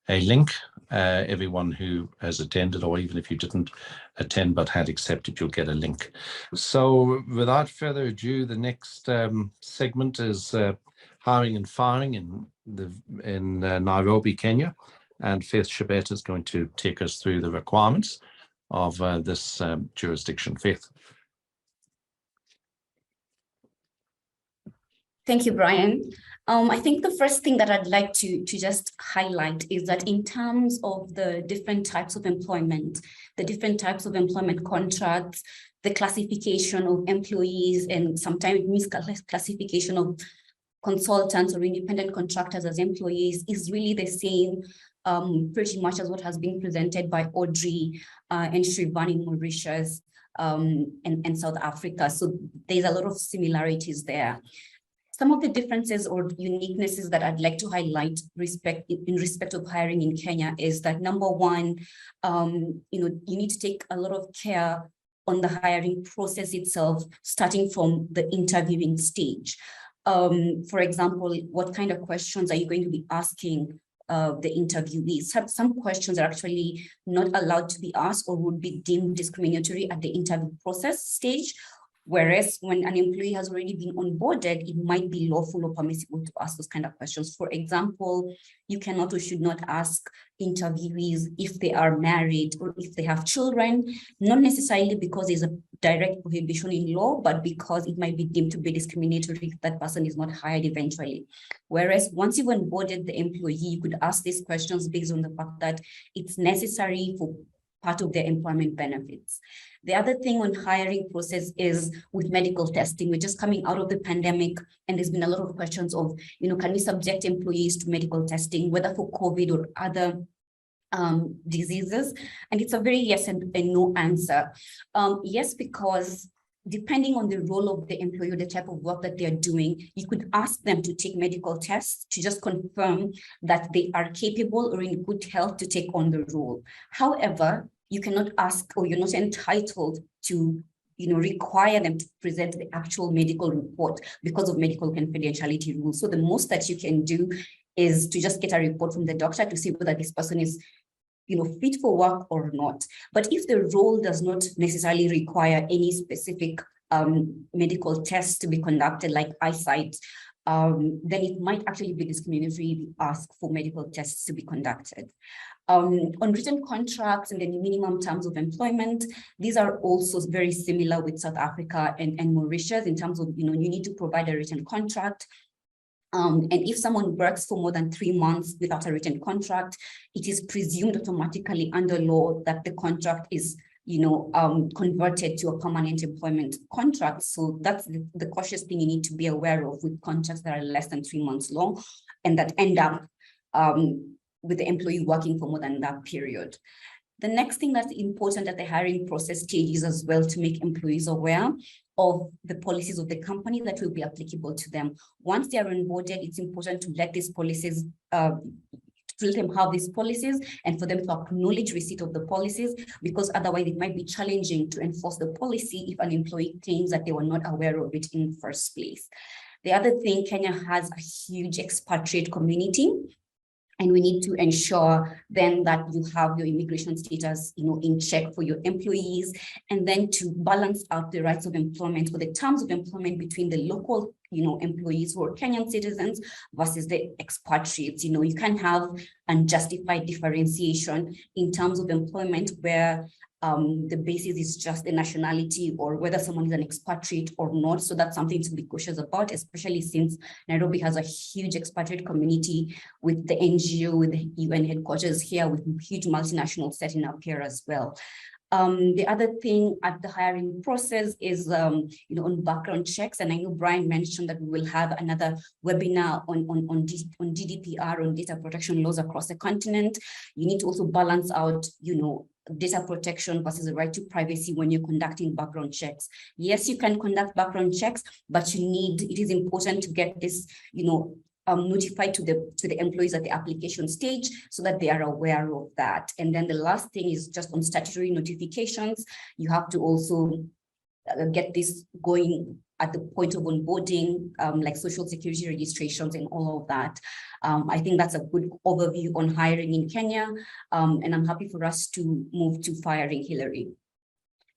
link. Everyone who has attended, or even if you didn't attend but had accepted, you'll get a link. So without further ado, the next segment is hiring and firing in Nairobi, Kenya. And Faith Chebet is going to take us through the requirements of this jurisdiction. Faith. Thank you, Brian. I think the first thing that I'd like to just highlight is that in terms of the different types of employment, the different types of employment contracts, the classification of employees, and sometimes misclassification of consultants or independent contractors as employees is really the same pretty much as what has been presented by Audrey and Shrivan in Mauritius and South Africa. So there's a lot of similarities there. Some of the differences or uniquenesses that I'd like to highlight in respect of hiring in Kenya is that number one, you need to take a lot of care on the hiring process itself, starting from the interviewing stage. For example, what kind of questions are you going to be asking the interviewees? Some questions are actually not allowed to be asked or would be deemed discriminatory at the interview process stage. Whereas when an employee has already been onboarded, it might be lawful or permissible to ask those kind of questions. For example, you cannot or should not ask interviewees if they are married or if they have children, not necessarily because there's a direct prohibition in law, but because it might be deemed to be discriminatory if that person is not hired eventually. Whereas once you've onboarded the employee, you could ask these questions based on the fact that it's necessary for part of their employment benefits. The other thing on hiring process is with medical testing. We're just coming out of the pandemic, and there's been a lot of questions of, can we subject employees to medical testing, whether for COVID or other diseases? And it's a very yes and no answer. Yes, because depending on the role of the employee or the type of work that they're doing, you could ask them to take medical tests to just confirm that they are capable or in good health to take on the role. However, you cannot ask, or you're not entitled to require them to present the actual medical report because of medical confidentiality rules. So the most that you can do is to just get a report from the doctor to see whether this person is fit for work or not. But if the role does not necessarily require any specific medical tests to be conducted, like eyesight, then it might actually be discriminatory if you ask for medical tests to be conducted. On written contracts and the minimum terms of employment, these are also very similar with South Africa and Mauritius in terms of, you need to provide a written contract. And if someone works for more than 3 months without a written contract, it is presumed automatically under law that the contract is, converted to a permanent employment contract. So that's the cautious thing you need to be aware of with contracts that are less than 3 months long and that end up with the employee working for more than that period. The next thing that's important at the hiring process stage is as well to make employees aware of the policies of the company that will be applicable to them. Once they are onboarded, it's important to let these policies, to let them have these policies and for them to acknowledge receipt of the policies, because otherwise it might be challenging to enforce the policy if an employee claims that they were not aware of it in the first place. The other thing, Kenya has a huge expatriate community. And we need to ensure then that you have your immigration status, in check for your employees, and then to balance out the rights of employment or the terms of employment between the local, employees who are Kenyan citizens versus the expatriates. You can have unjustified differentiation in terms of employment where the basis is just the nationality or whether someone is an expatriate or not. So that's something to be cautious about, especially since Nairobi has a huge expatriate community with the NGO, with the UN headquarters here, with huge multinationals setting up here as well. The other thing at the hiring process is, on background checks. And I know Brian mentioned that we will have another webinar on GDPR, on data protection laws across the continent. You need to also balance out, data protection versus the right to privacy when you're conducting background checks. Yes, you can conduct background checks, but it is important to get this, notified to the employees at the application stage so that they are aware of that. And then the last thing is just on statutory notifications. You have to also get this going at the point of onboarding, like social security registrations and all of that. I think that's a good overview on hiring in Kenya. And I'm happy for us to move to firing Hillary.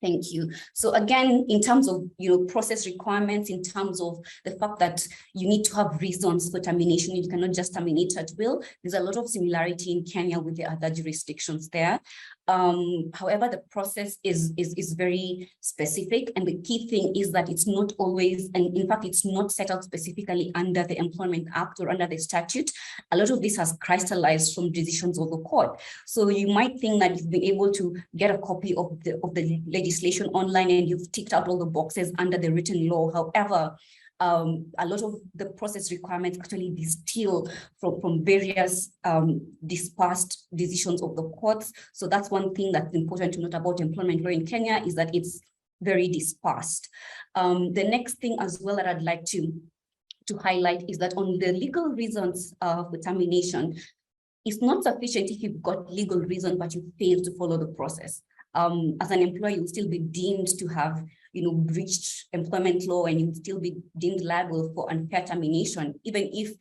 Thank you. So again, in terms of process requirements, in terms of the fact that you need to have reasons for termination, you cannot just terminate at will. There's a lot of similarity in Kenya with the other jurisdictions there. However, the process is very specific, and the key thing is that it's not always, and in fact, it's not set out specifically under the Employment Act or under the statute. A lot of this has crystallized from decisions of the court. So you might think that you've been able to get a copy of the legislation online and you've ticked out all the boxes under the written law. However, a lot of the process requirements actually distill from various dispersed decisions of the courts. So that's one thing that's important to note about employment law in Kenya, is that it's very dispersed. The next thing as well that I'd like to highlight is that on the legal reasons for termination, it's not sufficient if you've got legal reason but you fail to follow the process. As an employee, you'll still be deemed to have breached employment law, and you'll still be deemed liable for unfair termination, even if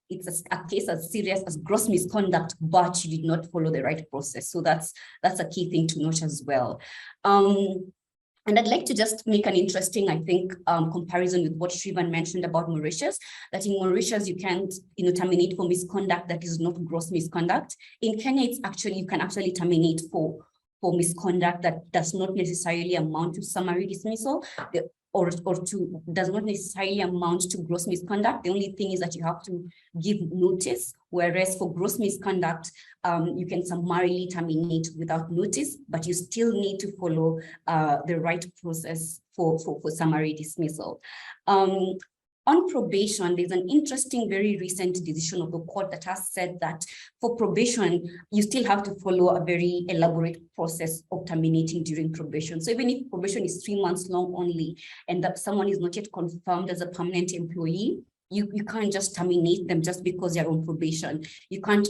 it's a case as serious as gross misconduct, but you did not follow the right process. So that's a key thing to note as well. And I'd like to just make an interesting, I think, comparison with what Shrivan mentioned about Mauritius, that in Mauritius, you can't terminate for misconduct that is not gross misconduct. In Kenya, it's actually, you can actually terminate for misconduct that does not necessarily amount to summary dismissal, or does not necessarily amount to gross misconduct. The only thing is that you have to give notice, whereas for gross misconduct, you can summarily terminate without notice, but you still need to follow the right process for summary dismissal. On probation, there's an interesting, very recent decision of the court that has said that for probation, you still have to follow a very elaborate process of terminating during probation. So even if probation is 3 months long only, and that someone is not yet confirmed as a permanent employee, you can't just terminate them just because they're on probation. You can't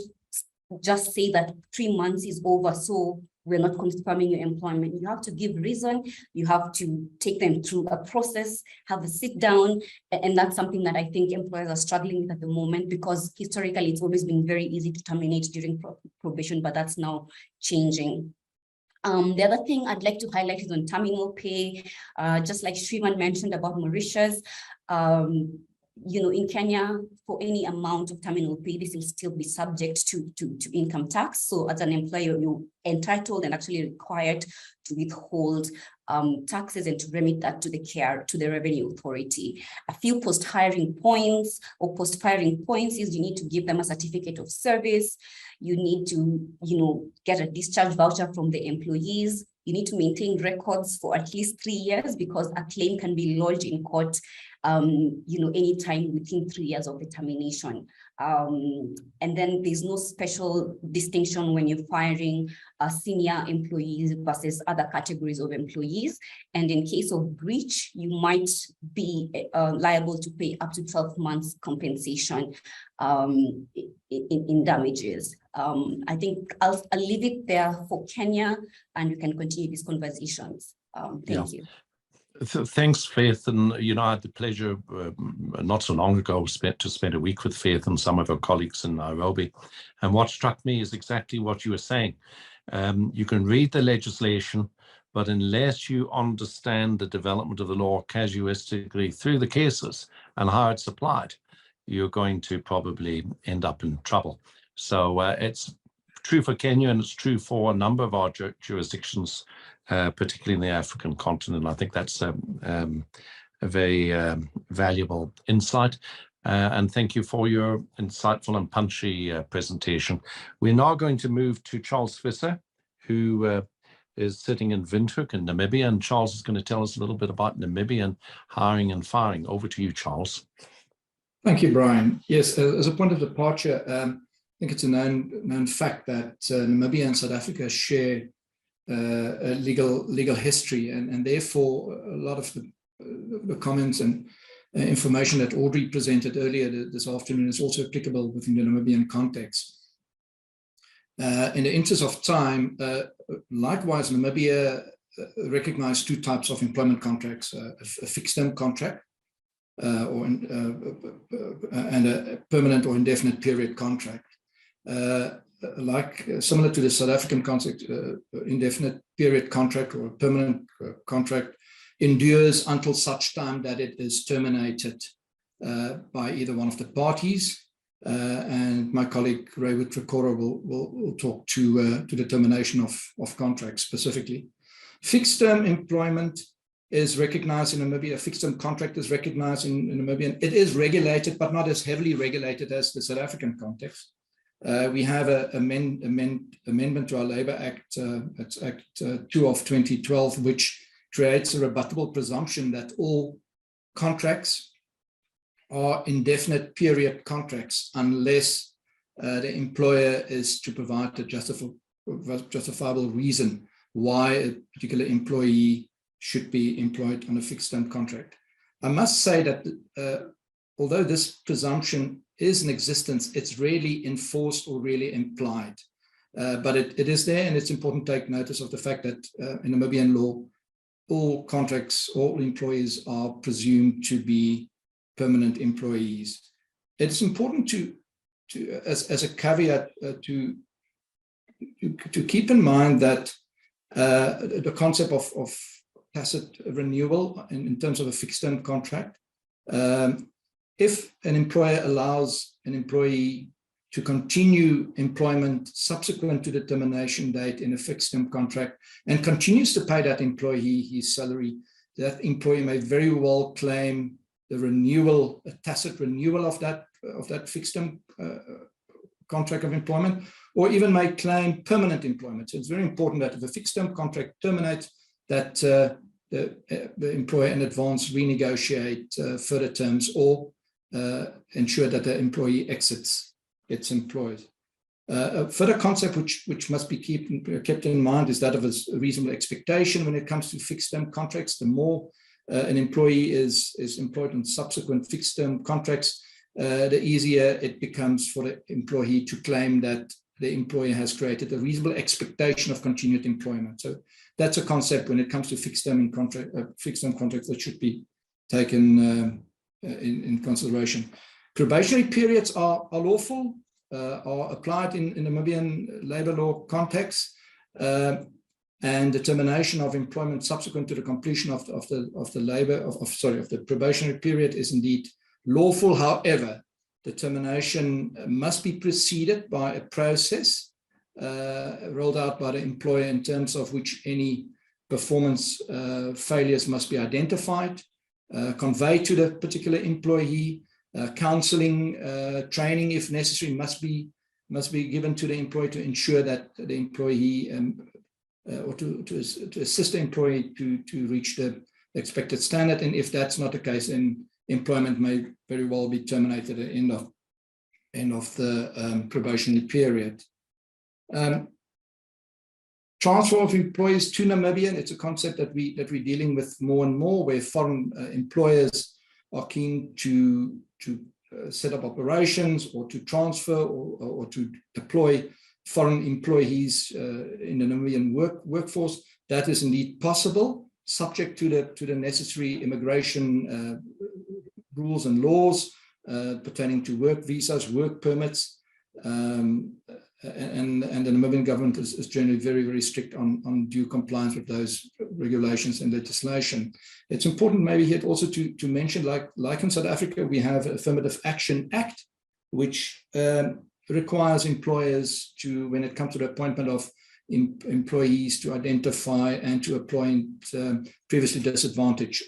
just say that 3 months is over, so we're not confirming your employment. You have to give reason. You have to take them through a process, have a sit down. And that's something that I think employers are struggling with at the moment, because historically it's always been very easy to terminate during probation, but that's now changing. The other thing I'd like to highlight is on terminal pay. Just like Shrivan mentioned about Mauritius, in Kenya, for any amount of terminal pay, this will still be subject to income tax. So as an employer, you're entitled and actually required to withhold taxes and to remit that to the Revenue Authority. A few post-hiring points is you need to give them a certificate of service. You need to, get a discharge voucher from the employees. You need to maintain records for at least 3 years, because a claim can be lodged in court anytime within 3 years of the termination. And then there's no special distinction when you're firing senior employees versus other categories of employees. And in case of breach, you might be liable to pay up to 12 months compensation in damages. I think I'll leave it there for Kenya, and we can continue these conversations. Thank you. Thanks, Faith. And, I had the pleasure not so long ago to spend a week with Faith and some of her colleagues in Nairobi. And what struck me is exactly what you were saying. You can read the legislation, but unless you understand the development of the law casuistically through the cases and how it's applied, you're going to probably end up in trouble. So it's true for Kenya, and it's true for a number of our jurisdictions, particularly in the African continent. I think that's a very valuable insight. And thank you for your insightful and punchy presentation. We're now going to move to Charles Visser, who is sitting in Windhoek in Namibia. And Charles is going to tell us a little bit about Namibian hiring and firing. Over to you, Charles. Thank you, Brian. Yes, as a point of departure, I think it's a known fact that Namibia and South Africa share a legal history, and therefore a lot of the comments and information that Audrey presented earlier this afternoon is also applicable within the Namibian context. In the interest of time, likewise, Namibia recognized 2 types of employment contracts: a fixed-term contract and a permanent or indefinite period contract. similar to the South African concept, indefinite period contract or a permanent contract endures until such time that it is terminated by either one of the parties. And my colleague Raywood Tricora will talk to the termination of contracts specifically. Fixed term employment is recognized in Namibia. A fixed term contract is recognized in Namibia. It is regulated, but not as heavily regulated as the South African context. We have an amendment to our Labour Act, it's Act 2 of 2012, which creates a rebuttable presumption that all contracts are indefinite period contracts unless the employer is to provide a justifiable reason why a particular employee should be employed on a fixed term contract. I must say that although this presumption is in existence, it's rarely enforced or really implied, but it is there, and it's important to take notice of the fact that in Namibian law, all contracts, all employees are presumed to be permanent employees. It's important to as a caveat to keep in mind that the concept of tacit renewal in terms of a fixed term contract, if an employer allows an employee to continue employment subsequent to the termination date in a fixed term contract and continues to pay that employee his salary, that employee may very well claim the renewal, a tacit renewal of that fixed term contract of employment, or even may claim permanent employment. So it's very important that if a fixed term contract terminates, that the employer in advance renegotiate further terms or ensure that the employee exits its employed. A further concept which must be kept in mind is that of a reasonable expectation when it comes to fixed term contracts. The more an employee is employed on subsequent fixed term contracts, the easier it becomes for the employee to claim that the employer has created a reasonable expectation of continued employment. So that's a concept when it comes to fixed term contracts that should be taken in consideration. Probationary periods are lawful, are applied in Namibian labour law context, and the termination of employment subsequent to the completion of the probationary period is indeed lawful. However, the termination must be preceded by a process rolled out by the employer in terms of which any performance failures must be identified, conveyed to the particular employee. Counseling, training, if necessary, must be given to the employee to ensure that the employee or to assist the employee to reach the expected standard. And if that's not the case, then employment may very well be terminated at the end of the probationary period. Transfer of employees to Namibia, it's a concept that we're dealing with more and more, where foreign employers are keen to set up operations or to transfer or to deploy foreign employees in the Namibian workforce. That is indeed possible, subject to the necessary immigration rules and laws pertaining to work visas, work permits, and the Namibian government is generally very, very strict on due compliance with those regulations and legislation. It's important maybe here also to mention, like in South Africa, we have Affirmative Action Act, which requires employers to, when it comes to the appointment of employees, to identify and to appoint previously disadvantaged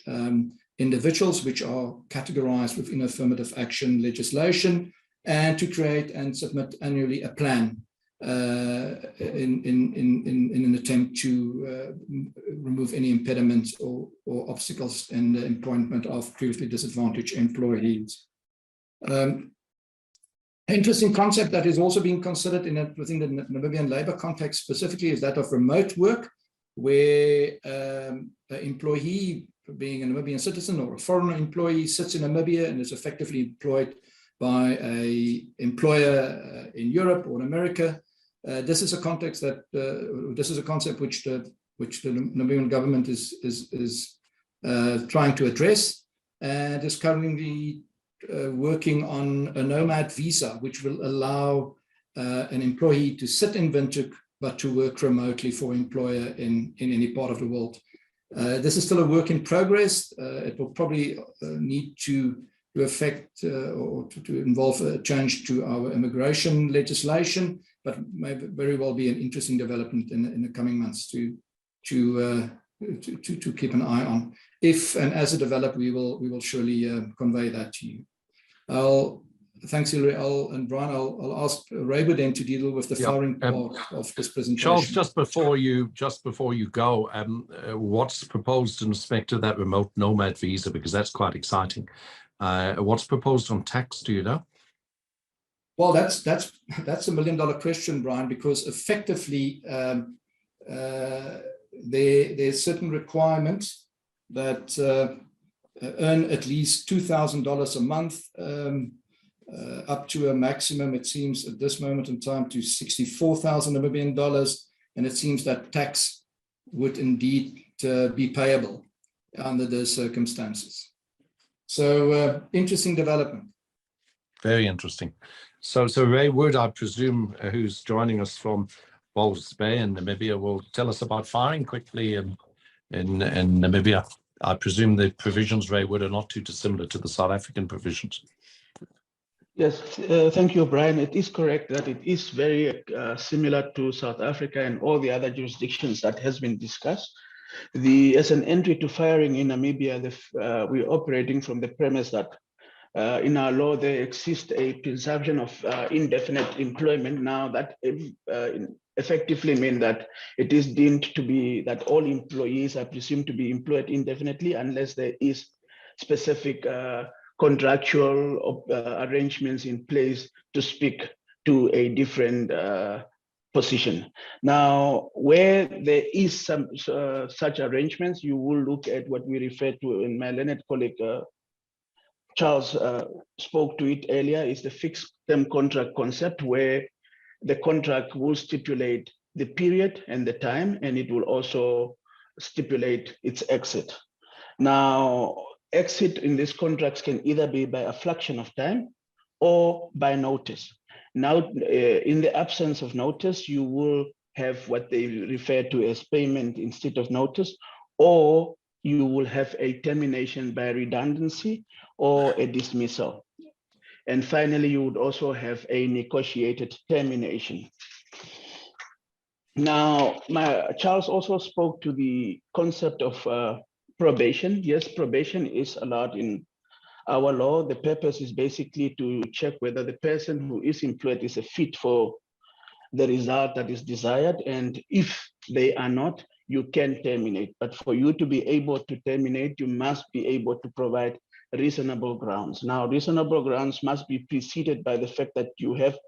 individuals, which are categorized within affirmative action legislation, and to create and submit annually a plan in an attempt to remove any impediments or obstacles in the appointment of previously disadvantaged employees. Interesting concept that is also being considered within the Namibian labour context specifically is that of remote work, where an employee, being a Namibian citizen or a foreign employee, sits in Namibia and is effectively employed by an employer in Europe or in America. This is a context that this is a concept which the Namibian government is trying to address, and is currently working on a nomad visa, which will allow an employee to sit in Windhoek, but to work remotely for employer in any part of the world. This is still a work in progress. It will probably need to affect or to involve a change to our immigration legislation, but may very well be an interesting development in the coming months to keep an eye on. If and as it develops, we will surely convey that to you. Thanks, Hilary. And Brian, I'll ask Raywood then to deal with the firing part of this presentation. Charles, just before you go, what's proposed in respect to that remote nomad visa, because that's quite exciting. What's proposed on tax? Do you know? Well, that's a $1 million question, Brian, because effectively there's certain requirements that earn at least $2,000 a month. Up to a maximum, it seems at this moment in time, to 64,000 Namibian dollars, and it seems that tax would indeed be payable under those circumstances. So interesting development. Very interesting. So Raywood, I presume, who's joining us from Walvis Bay in Namibia, will tell us about firing quickly in Namibia. I presume the provisions, Raywood, are not too dissimilar to the South African provisions. Yes, thank you, Brian. It is correct that it is very similar to South Africa and all the other jurisdictions that has been discussed. As an entry to firing in Namibia, we're operating from the premise that in our law, there exists a presumption of indefinite employment. Now that effectively means that it is deemed to be that all employees are presumed to be employed indefinitely unless there is specific contractual arrangements in place to speak to a different position. Now, where there is some such arrangements, you will look at what we refer to, and my learned colleague Charles spoke to it earlier, is the fixed term contract concept, where the contract will stipulate the period and the time, and it will also stipulate its exit. Now, exit in these contracts can either be by a fraction of time or by notice. Now, in the absence of notice, you will have what they refer to as payment instead of notice, or you will have a termination by redundancy or a dismissal. And finally, you would also have a negotiated termination. Now, Charles also spoke to the concept of probation. Yes, probation is allowed in our law. The purpose is basically to check whether the person who is employed is a fit for the result that is desired. And if they are not, you can terminate. But for you to be able to terminate, you must be able to provide reasonable grounds. Now, reasonable grounds must be preceded by the fact that you have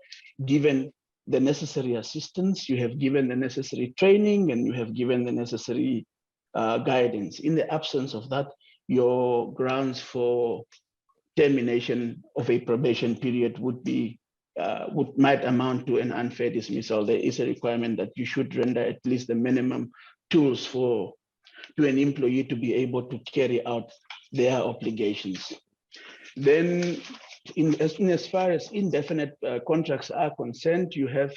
given the necessary assistance, you have given the necessary training, and you have given the necessary guidance. In the absence of that, your grounds for termination of a probation period might amount to an unfair dismissal. There is a requirement that you should render at least the minimum tools to an employee to be able to carry out their obligations. Then, as far as indefinite contracts are concerned, you have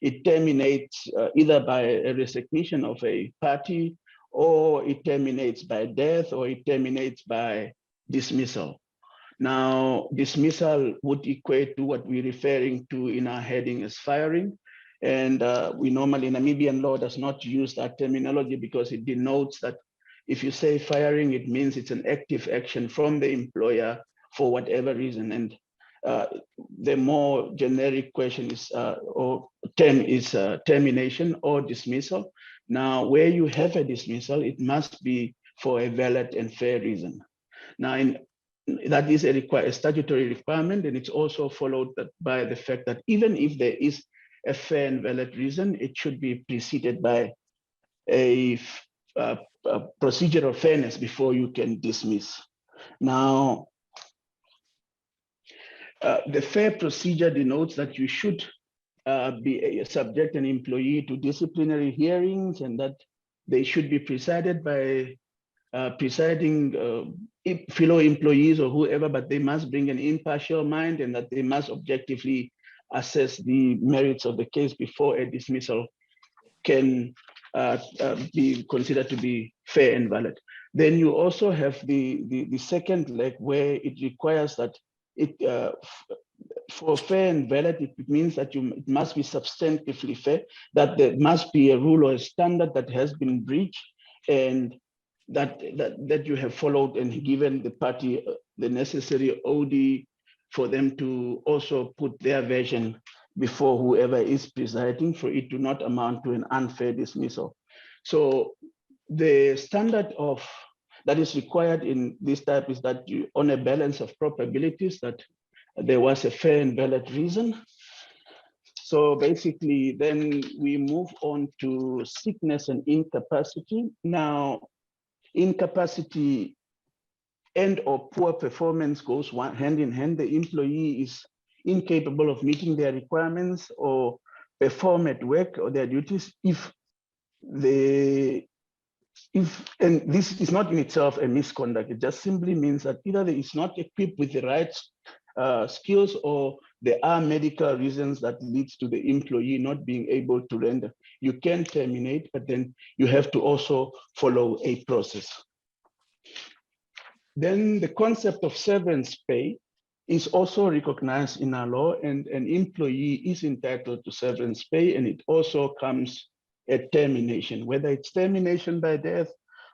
it terminates either by a resignation of a party, or it terminates by death, or it terminates by dismissal. Now, dismissal would equate to what we're referring to in our heading as firing. And we normally, Namibian law does not use that terminology because it denotes that if you say firing, it means it's an active action from the employer for whatever reason. And the more generic question is, or term is termination or dismissal. Now, where you have a dismissal, it must be for a valid and fair reason. Now, that is a statutory requirement, and it's also followed by the fact that even if there is a fair and valid reason, it should be preceded by a procedural fairness before you can dismiss. Now, the fair procedure denotes that you should subject an employee to disciplinary hearings, and that they should be presided by presiding fellow employees or whoever, but they must bring an impartial mind, and that they must objectively assess the merits of the case before a dismissal can be considered to be fair and valid. Then you also have the second leg where it requires that it for fair and valid, it means that it must be substantively fair, that there must be a rule or a standard that has been breached, and that you have followed and given the party the necessary OD for them to also put their version before whoever is presiding, for it to not amount to an unfair dismissal. So the standard of that is required in this type is that you, on a balance of probabilities, that there was a fair and valid reason. So basically, then we move on to sickness and incapacity. Now, incapacity and or poor performance goes hand in hand. The employee is incapable of meeting their requirements or perform at work or their duties and this is not in itself a misconduct. It just simply means that either it is not equipped with the right skills, or there are medical reasons that leads to the employee not being able to render. You can terminate, but then you have to also follow a process. Then the concept of severance pay is also recognized in our law, and an employee is entitled to severance pay, and it also comes at termination, whether it's termination by death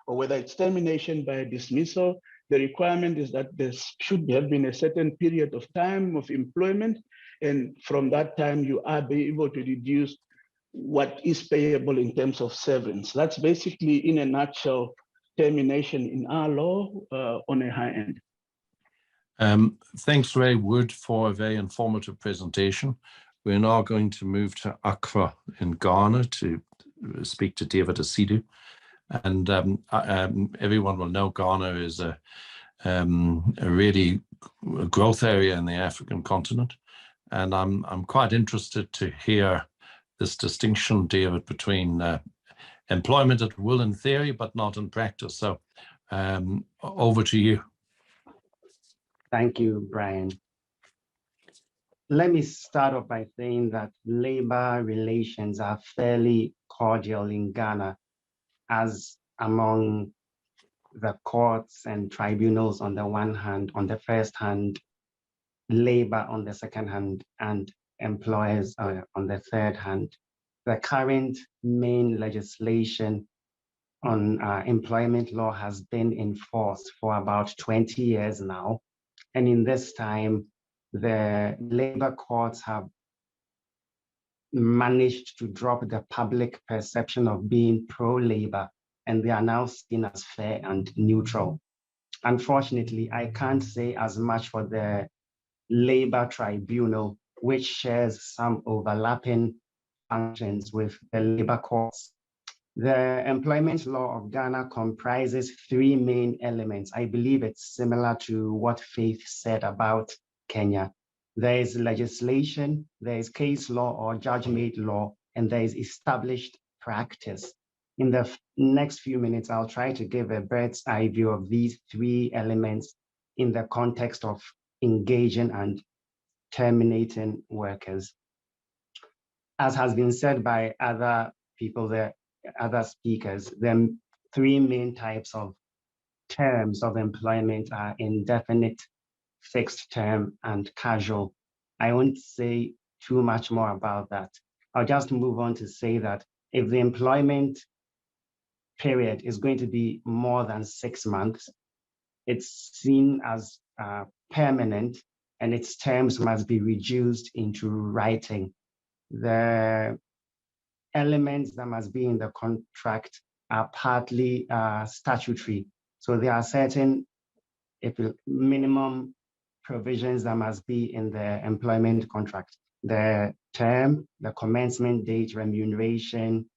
or whether it's termination by dismissal. The requirement is that there should have been a certain period of time of employment, and from that time you are able to deduce what is payable in terms of severance. That's basically, in a nutshell, termination in our law on a high end. Thanks, Ray Wood, for a very informative presentation. We're now going to move to Accra in Ghana to speak to David Asidu. And everyone will know Ghana is a really growth area in the African continent. And I'm quite interested to hear this distinction, David, between employment at will in theory, but not in practice. So over to you. Thank you, Brian. Let me start off by saying that labor relations are fairly cordial in Ghana, as among the courts and tribunals on the one hand, on the first hand, labor on the second hand, and employers on the third hand. The current main legislation on employment law has been in force for about 20 years now. And in this time, the labor courts have managed to drop the public perception of being pro-labor, and they are now seen as fair and neutral. Unfortunately, I can't say as much for the labor tribunal, which shares some overlapping functions with the labor courts. The employment law of Ghana comprises three main elements. I believe it's similar to what Faith said about Kenya. There is legislation, there is case law or judge-made law, and there is established practice. In the next few minutes, I'll try to give a bird's eye view of these three elements in the context of engaging and terminating workers. As has been said by other people, other speakers, the three main types of terms of employment are indefinite, fixed term, and casual. I won't say too much more about that. I'll just move on to say that if the employment period is going to be more than 6 months, it's seen as permanent, and its terms must be reduced into writing. The elements that must be in the contract are partly statutory. So there are certain minimum provisions that must be in the employment contract. The term, the commencement date, remuneration,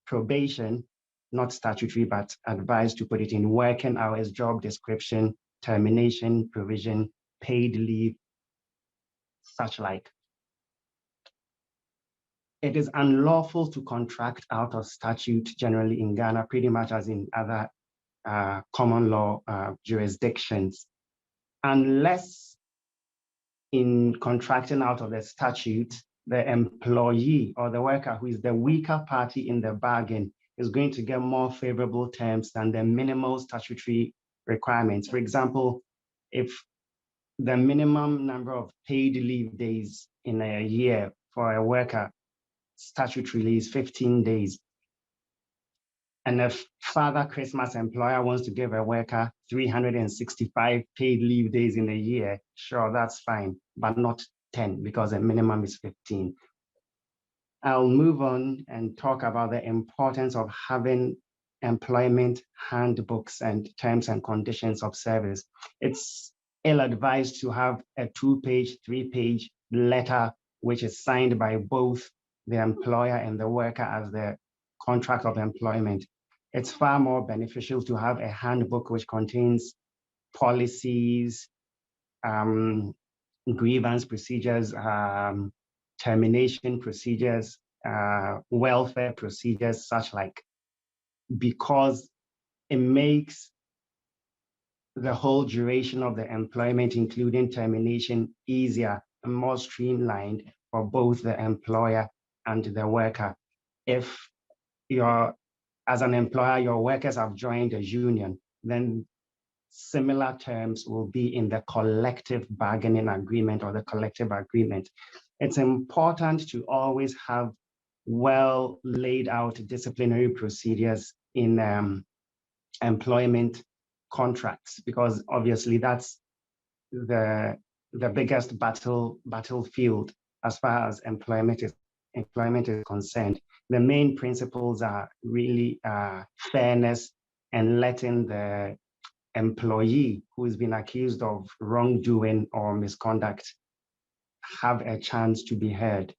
probation, not statutory, but advised to put it in working hours, job description, termination provision, paid leave, such like. It is unlawful to contract out of statute generally in Ghana, pretty much as in other common law jurisdictions, unless in contracting out of the statute, the employee or the worker who is the weaker party in the bargain is going to get more favorable terms than the minimal statutory requirements. For example, if the minimum number of paid leave days in a year for a worker statutorily is 15 days, and if Father Christmas employer wants to give a worker 365 paid leave days in a year, sure, that's fine, but not 10 because the minimum is 15. I'll move on and talk about the importance of having employment handbooks and terms and conditions of service. It's ill-advised to have a 2-page, 3-page letter which is signed by both the employer and the worker as the contract of employment. It's far more beneficial to have a handbook which contains policies, grievance procedures, termination procedures, welfare procedures, such like, because it makes the whole duration of the employment, including termination, easier and more streamlined for both the employer and the worker. If as an employer, your workers have joined a union, then similar terms will be in the collective bargaining agreement or the collective agreement. It's important to always have well laid out disciplinary procedures in employment contracts, because obviously that's the biggest battlefield as far as employment is concerned. The main principles are really fairness and letting the employee who has been accused of wrongdoing or misconduct have a chance to be heard.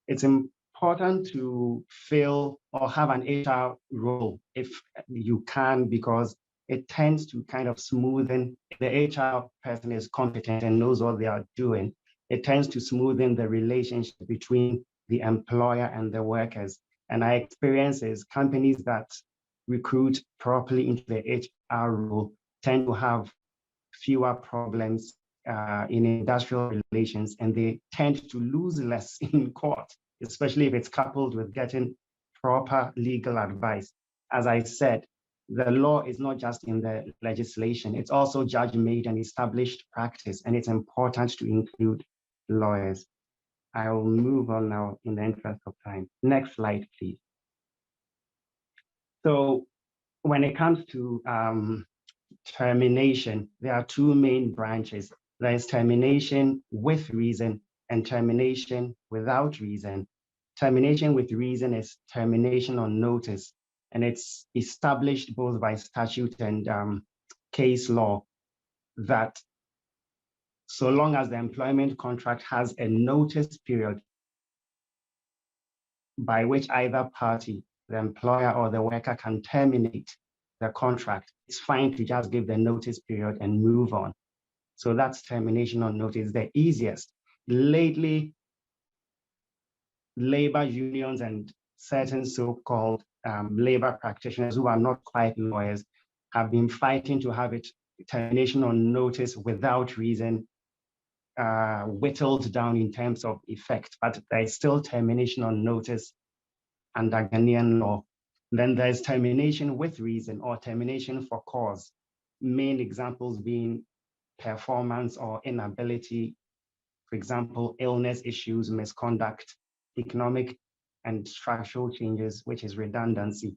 It's important to fill or have an HR role if you can, because it tends to kind of smoothen, if the HR person is competent and knows what they are doing, it tends to smoothen the relationship between the employer and the workers. And our experience is companies that recruit properly into the HR role tend to have fewer problems in industrial relations, and they tend to lose less in court, especially if it's coupled with getting proper legal advice. As I said, the law is not just in the legislation, it's also judge-made and established practice, and it's important to include lawyers. I will move on now in the interest of time. Next slide, please. So when it comes to termination, there are two main branches. There is termination with reason and termination without reason. Termination with reason is termination on notice, and it's established both by statute and case law that so long as the employment contract has a notice period by which either party, the employer or the worker, can terminate the contract, it's fine to just give the notice period and move on. So that's termination on notice, the easiest. Lately, labor unions and certain so-called labor practitioners who are not quite lawyers have been fighting to have it termination on notice without reason whittled down in terms of effect, but there is still termination on notice under Ghanaian law. Then there's termination with reason or termination for cause. Main examples being performance or inability, for example, illness issues, misconduct, economic and structural changes, which is redundancy.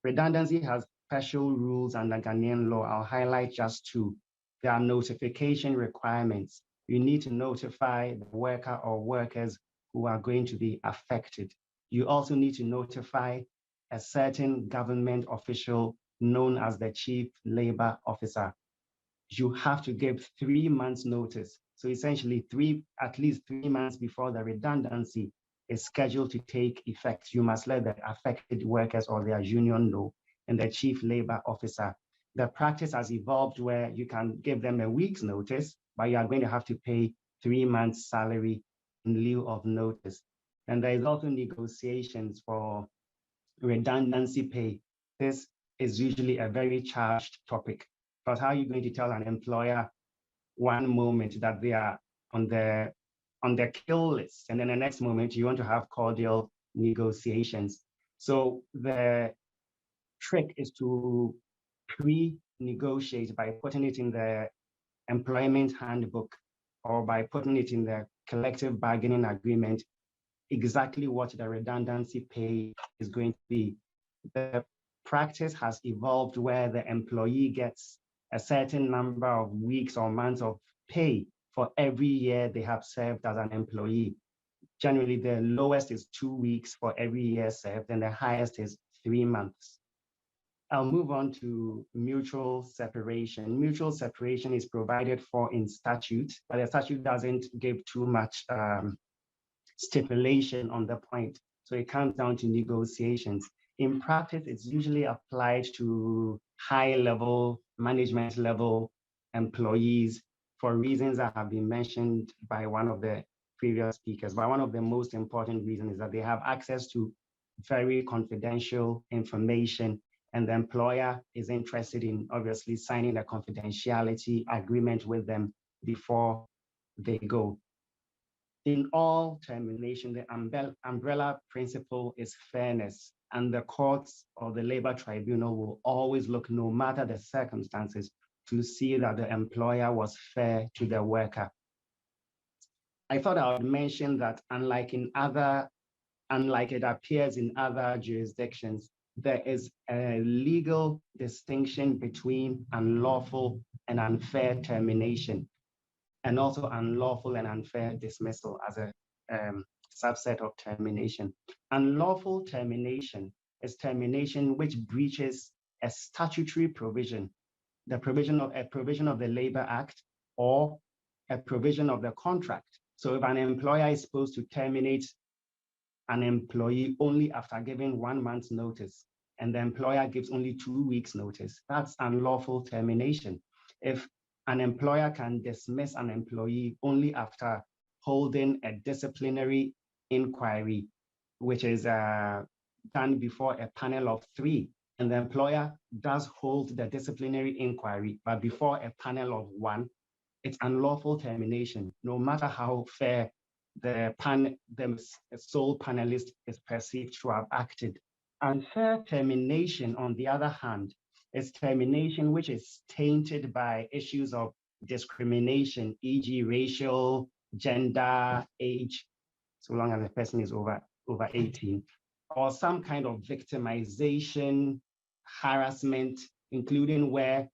Redundancy has special rules under Ghanaian law. I'll highlight just two. There are notification requirements. You need to notify the worker or workers who are going to be affected. You also need to notify a certain government official known as the Chief Labor Officer. You have to give 3 months notice. So essentially at least 3 months before the redundancy is scheduled to take effect, you must let the affected workers or their union know, and the Chief Labor Officer. The practice has evolved where you can give them a week's notice, but you are going to have to pay 3 months' salary in lieu of notice. And there is also negotiations for redundancy pay. This is usually a very charged topic, because how are you going to tell an employer one moment that they are on the kill list, and then the next moment you want to have cordial negotiations. So the trick is to pre-negotiate by putting it in the employment handbook or by putting it in the collective bargaining agreement exactly what the redundancy pay is going to be. The practice has evolved where the employee gets a certain number of weeks or months of pay for every year they have served as an employee. Generally, the lowest is 2 weeks for every year served, and the highest is 3 months. I'll move on to mutual separation. Mutual separation is provided for in statute, but the statute doesn't give too much stipulation on the point. So it comes down to negotiations. In practice, it's usually applied to high-level, management-level employees for reasons that have been mentioned by one of the previous speakers. But one of the most important reasons is that they have access to very confidential information, and the employer is interested in obviously signing a confidentiality agreement with them before they go. In all termination, the umbrella principle is fairness, and the courts or the labor tribunal will always look, no matter the circumstances, to see that the employer was fair to the worker. I thought I would mention that unlike it appears in other jurisdictions, there is a legal distinction between unlawful and unfair termination, and also unlawful and unfair dismissal as a subset of termination. Unlawful termination is termination which breaches a statutory provision, a provision of the Labor Act or a provision of the contract. So if an employer is supposed to terminate an employee only after giving 1 month's notice, and the employer gives only 2 weeks notice, that's unlawful termination. If an employer can dismiss an employee only after holding a disciplinary inquiry, which is done before a panel of 3, and the employer does hold the disciplinary inquiry, but before a panel of 1, it's unlawful termination, no matter how fair the sole panelist is perceived to have acted. Unfair termination, on the other hand, is termination which is tainted by issues of discrimination, e.g. racial, gender, age, so long as the person is over 18, or some kind of victimization, harassment, including where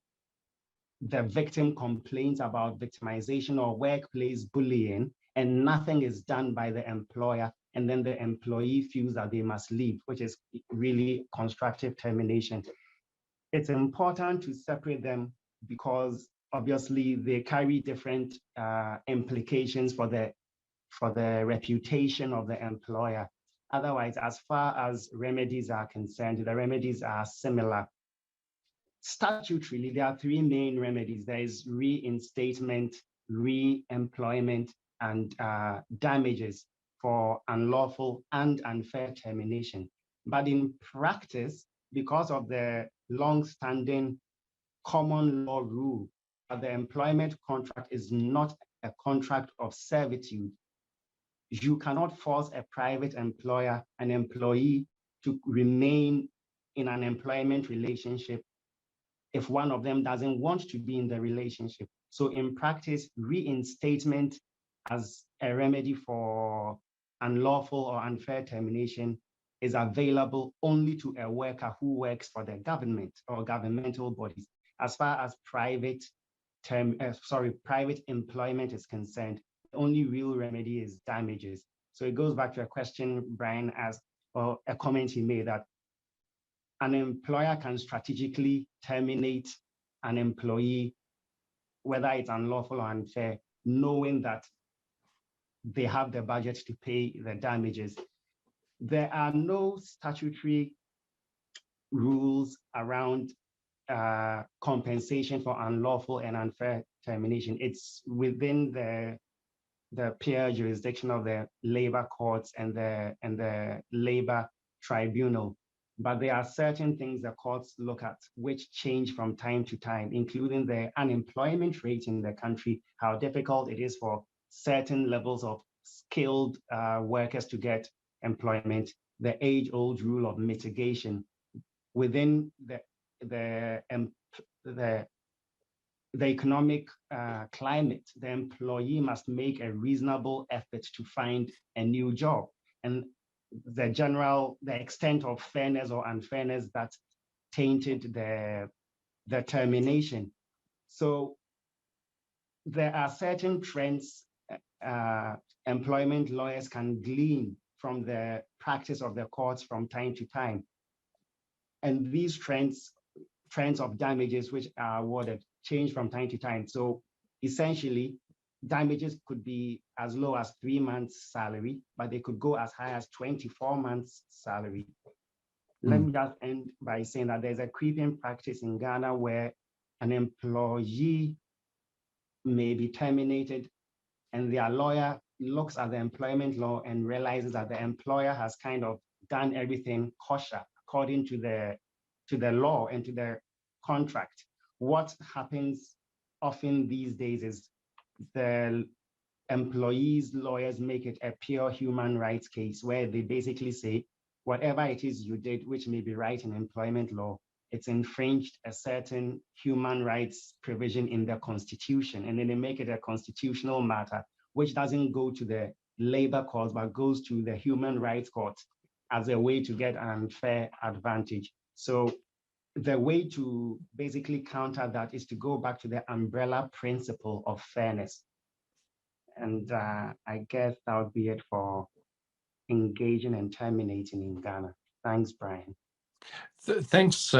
the victim complains about victimization or workplace bullying, and nothing is done by the employer, and then the employee feels that they must leave, which is really constructive termination. It's important to separate them because obviously they carry different implications for the reputation of the employer. Otherwise, as far as remedies are concerned, the remedies are similar. Statutorily, there are 3 main remedies. There is reinstatement, re-employment, and damages for unlawful and unfair termination. But in practice, because of the long-standing common law rule that the employment contract is not a contract of servitude, you cannot force a private employer, an employee, to remain in an employment relationship if one of them doesn't want to be in the relationship. So in practice, reinstatement as a remedy for unlawful or unfair termination is available only to a worker who works for the government or governmental bodies. As far as private employment is concerned, the only real remedy is damages. So it goes back to a question Brian asked, or a comment he made, that an employer can strategically terminate an employee, whether it's unlawful or unfair, knowing that they have the budget to pay the damages. There are no statutory rules around compensation for unlawful and unfair termination. It's within the peer jurisdiction of the labor courts and the labor tribunal. But there are certain things the courts look at which change from time to time, including the unemployment rate in the country, how difficult it is for certain levels of skilled workers to get employment, the age-old rule of mitigation. Within the economic climate, the employee must make a reasonable effort to find a new job. And the extent of fairness or unfairness that tainted the termination. So there are certain trends employment lawyers can glean from the practice of the courts from time to time. And these trends of damages which are awarded change from time to time. So essentially, damages could be as low as 3 months' salary, but they could go as high as 24 months' salary. Let me just end by saying that there's a creeping practice in Ghana where an employee may be terminated and their lawyer looks at the employment law and realizes that the employer has kind of done everything kosher according to the law and to the contract. What happens often these days is the employees' lawyers make it a pure human rights case where they basically say, whatever it is you did, which may be right in employment law, it's infringed a certain human rights provision in the Constitution. And then they make it a constitutional matter, which doesn't go to the labor courts, but goes to the human rights court as a way to get an unfair advantage. So the way to basically counter that is to go back to the umbrella principle of fairness. And I guess that would be it for engaging and terminating in Ghana. Thanks, Brian. Thanks,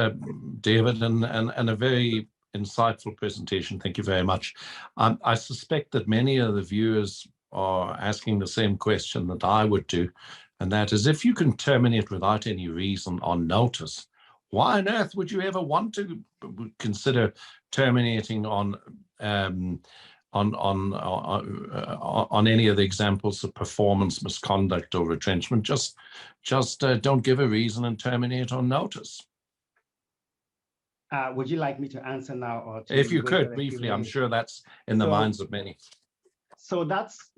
David, and a very insightful presentation. Thank you very much. I suspect that many of the viewers are asking the same question that I would do, and that is, if you can terminate without any reason on notice, why on earth would you ever want to consider terminating on any of the examples of performance misconduct or retrenchment? Just don't give a reason and terminate on notice. Would you like me to answer now? Or if you could briefly, I'm sure that's in the minds of many. So that's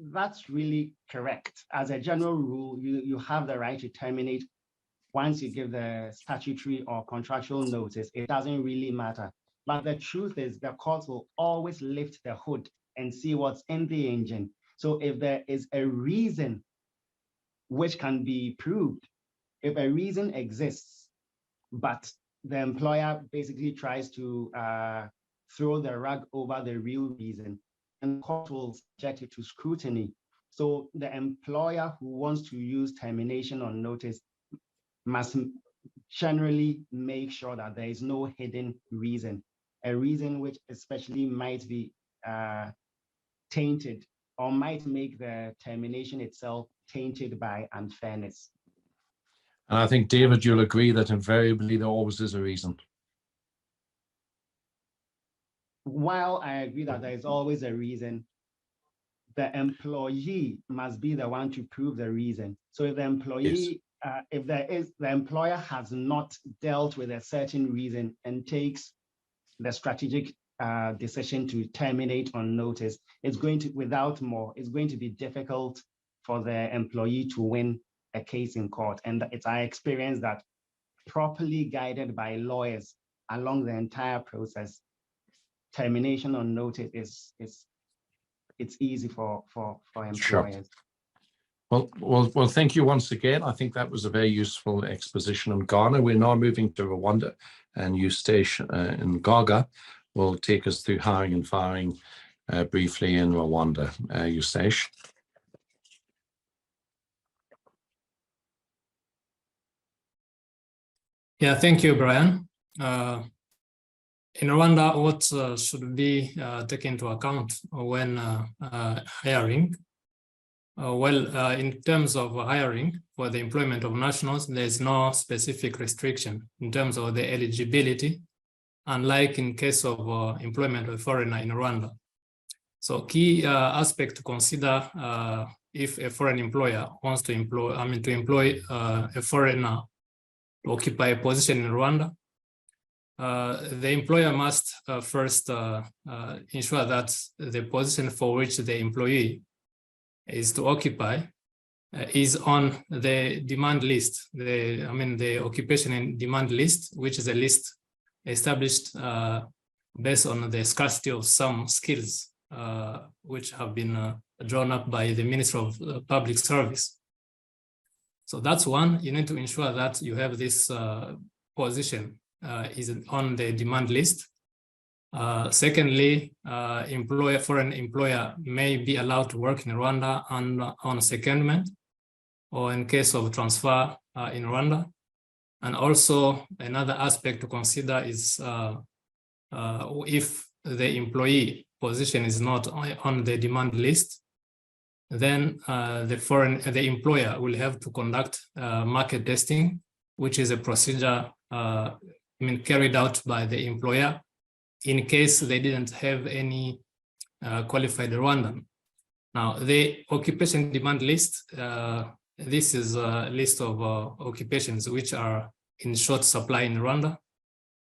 really correct. As a general rule, you have the right to terminate once you give the statutory or contractual notice. It doesn't really matter. But the truth is the court will always lift the hood and see what's in the engine. So if there is a reason which can be proved, if a reason exists, but the employer basically tries to throw the rug over the real reason, and the court will subject it to scrutiny. So the employer who wants to use termination on notice must generally make sure that there is no hidden reason, a reason which especially might be tainted or might make the termination itself tainted by unfairness. And I think, David, you'll agree that invariably there always is a reason. While I agree that there is always a reason, the employee must be the one to prove the reason. So if the employee, if the employer has not dealt with a certain reason and takes the strategic decision to terminate on notice, it's going to, without more, it's going to be difficult for the employee to win a case in court. And it's our experience that properly guided by lawyers along the entire process, termination on notice it's easy for employers. Sure. Well, thank you once again. I think that was a very useful exposition on Ghana. We're now moving to Rwanda, and Eustace in Gaga will take us through hiring and firing briefly in Rwanda. Eustace. Yeah, thank you, Brian. In Rwanda, what should be taken into account when hiring? In terms of hiring for the employment of nationals, there is no specific restriction in terms of the eligibility, unlike in case of employment of a foreigner in Rwanda. So key aspect to consider if a foreign employer wants to employ a foreigner to occupy a position in Rwanda, the employer must first ensure that the position for which the employee is to occupy is on the demand list, the occupation and demand list, which is a list established based on the scarcity of some skills, which have been drawn up by the Ministry of Public Service. So that's one. You need to ensure that you have this position is on the demand list. Secondly, foreign employer may be allowed to work in Rwanda on secondment or in case of transfer in Rwanda. And also another aspect to consider is if the employee position is not on the demand list, then the employer will have to conduct market testing, which is a procedure carried out by the employer in case they didn't have any qualified Rwandan. Now, the occupation demand list, this is a list of occupations which are in short supply in Rwanda,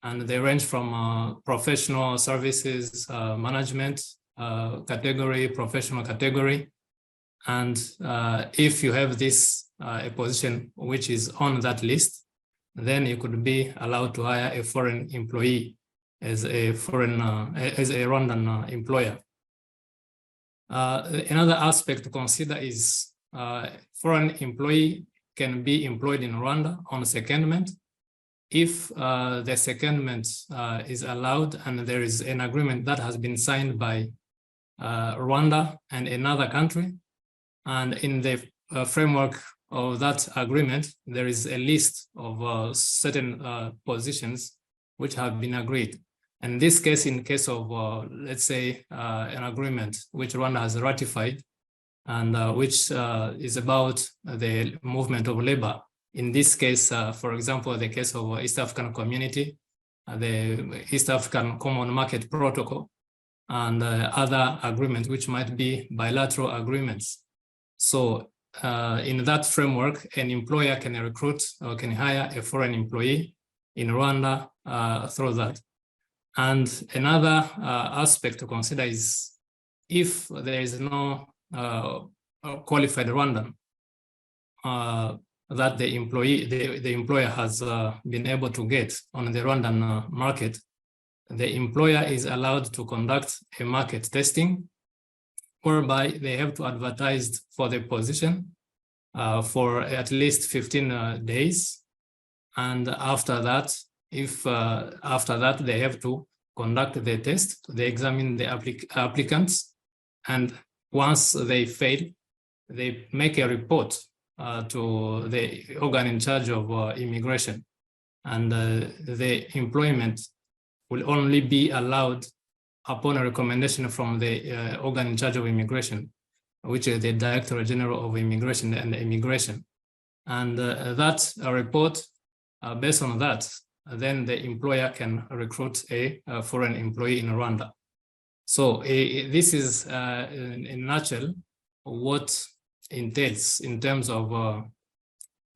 and they range from professional services, management category, professional category. And if you have this a position which is on that list, then you could be allowed to hire a foreign employee as a Rwandan employer. Another aspect to consider is foreign employee can be employed in Rwanda on secondment if the secondment is allowed and there is an agreement that has been signed by Rwanda and another country. And in the framework of that agreement, there is a list of certain positions which have been agreed. And in this case, in case of, let's say, an agreement which Rwanda has ratified and which is about the movement of labor. In this case, for example, the case of East African Community, the East African Common Market Protocol, and other agreements which might be bilateral agreements. So in that framework, an employer can recruit or can hire a foreign employee in Rwanda through that. And another aspect to consider is if there is no qualified Rwandan that the employer has been able to get on the Rwandan market, the employer is allowed to conduct a market testing whereby they have to advertise for the position for at least 15 days. And after that, after that, they have to conduct the test, they examine the applicants, and once they fail, they make a report to the organ in charge of immigration. And the employment will only be allowed upon a recommendation from the organ in charge of immigration, which is the Director General of Immigration and Immigration. And that report, based on that, then the employer can recruit a foreign employee in Rwanda. So this is, in a nutshell, what entails in terms of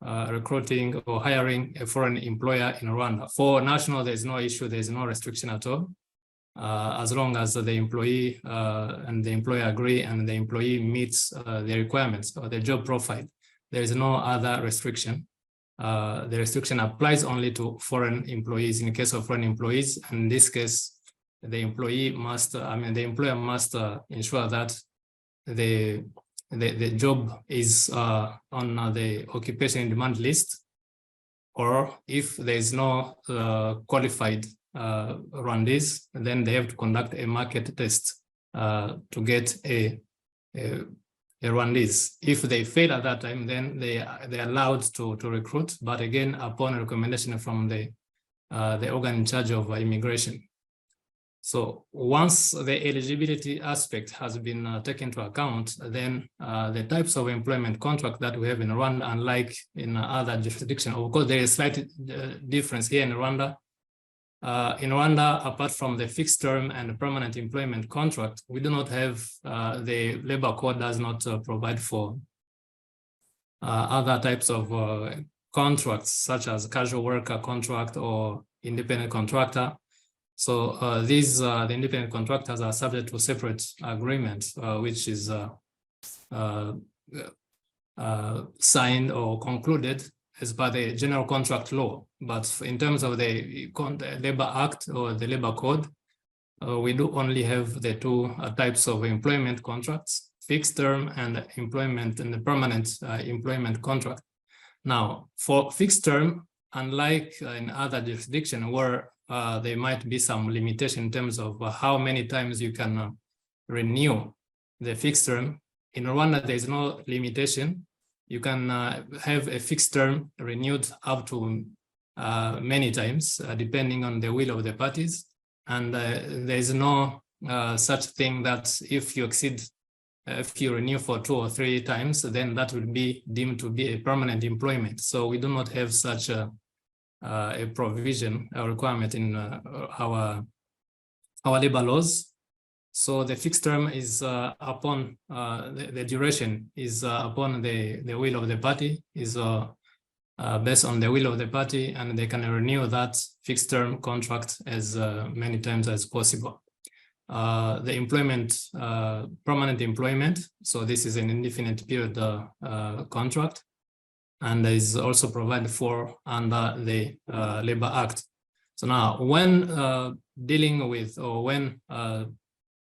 recruiting or hiring a foreign employer in Rwanda. For national, there's no issue, there's no restriction at all. As long as the employee and the employer agree and the employee meets the requirements or the job profile, there is no other restriction. The restriction applies only to foreign employees. In the case of foreign employees, in this case, the employee must, the employer must ensure that the job is on the occupation demand list, or if there is no qualified Rwandese, then they have to conduct a market test to get a Rwandese. If they fail at that time, then they're allowed to recruit, but again, upon a recommendation from the organ in charge of immigration. So once the eligibility aspect has been taken into account, then the types of employment contract that we have in Rwanda, unlike in other jurisdictions, of course, there is a slight difference here in Rwanda. In Rwanda, apart from the fixed term and permanent employment contract, we do not have, the labor code does not provide for other types of contracts, such as casual worker contract or independent contractor. So the independent contractors are subject to separate agreements, which is signed or concluded as per the general contract law. But in terms of the Labor Act or the Labor Code, we do only have the two types of employment contracts, fixed term and employment and the permanent employment contract. Now, for fixed term, unlike in other jurisdictions where there might be some limitation in terms of how many times you can renew the fixed term, in Rwanda, there is no limitation. You can have a fixed term renewed up to many times, depending on the will of the parties. And there is no such thing that if you exceed, if you renew for 2 or 3 times, then that will be deemed to be a permanent employment. So we do not have such a provision, a requirement in our labor laws. So the fixed term is upon the duration is upon the will of the party, is based on the will of the party, and they can renew that fixed term contract as many times as possible. The employment, permanent employment, so this is an indefinite period contract, and is also provided for under the Labor Act. So now, when dealing with or when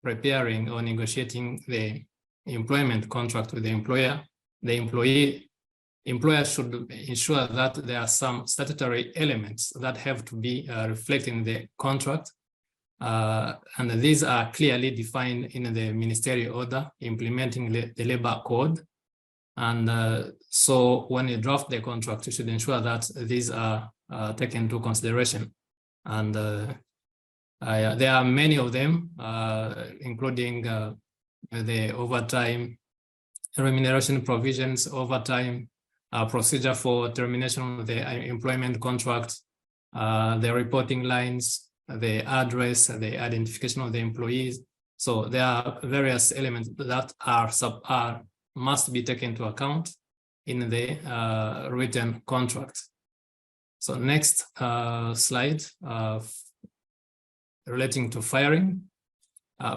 preparing or negotiating the employment contract with the employer, the employer should ensure that there are some statutory elements that have to be reflected in the contract. And these are clearly defined in the ministerial order implementing the Labor Code. And so when you draft the contract, you should ensure that these are taken into consideration. And there are many of them, including the overtime, remuneration provisions, overtime, procedure for termination of the employment contract, the reporting lines, the address, the identification of the employees. So there are various elements that must be taken into account in the written contract. So next slide, relating to firing.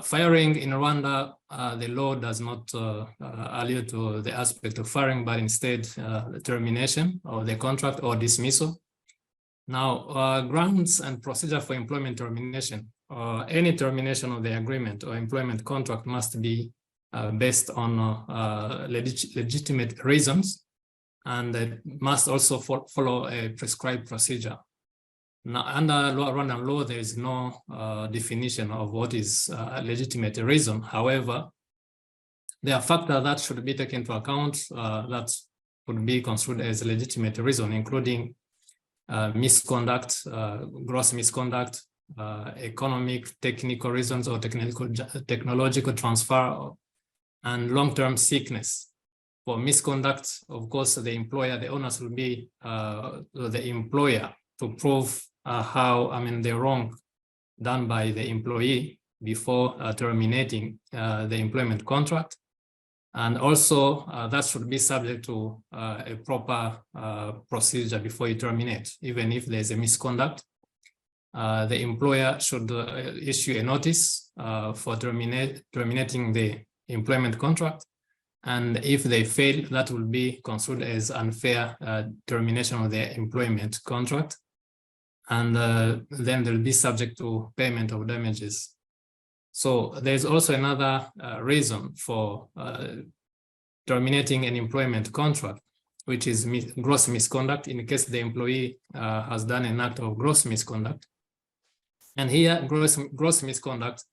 Firing in Rwanda, the law does not allude to the aspect of firing, but instead the termination of the contract or dismissal. Now, grounds and procedure for employment termination. Any termination of the agreement or employment contract must be based on legitimate reasons, and it must also follow a prescribed procedure. Now, under Rwandan law, there is no definition of what is a legitimate reason. However, there are factors that should be taken into account that would be construed as a legitimate reason, including misconduct, gross misconduct, economic, technical reasons or technological transfer, and long-term sickness. For misconduct, of course, the employer, the onus will be the employer to prove the wrong done by the employee before terminating the employment contract. And also that should be subject to a proper procedure before you terminate. Even if there's a misconduct, the employer should issue a notice for terminating the employment contract. And if they fail, that will be considered as unfair termination of their employment contract. And then they'll be subject to payment of damages. So there's also another reason for terminating an employment contract, which is gross misconduct, in case the employee has done an act of gross misconduct. And here, gross misconduct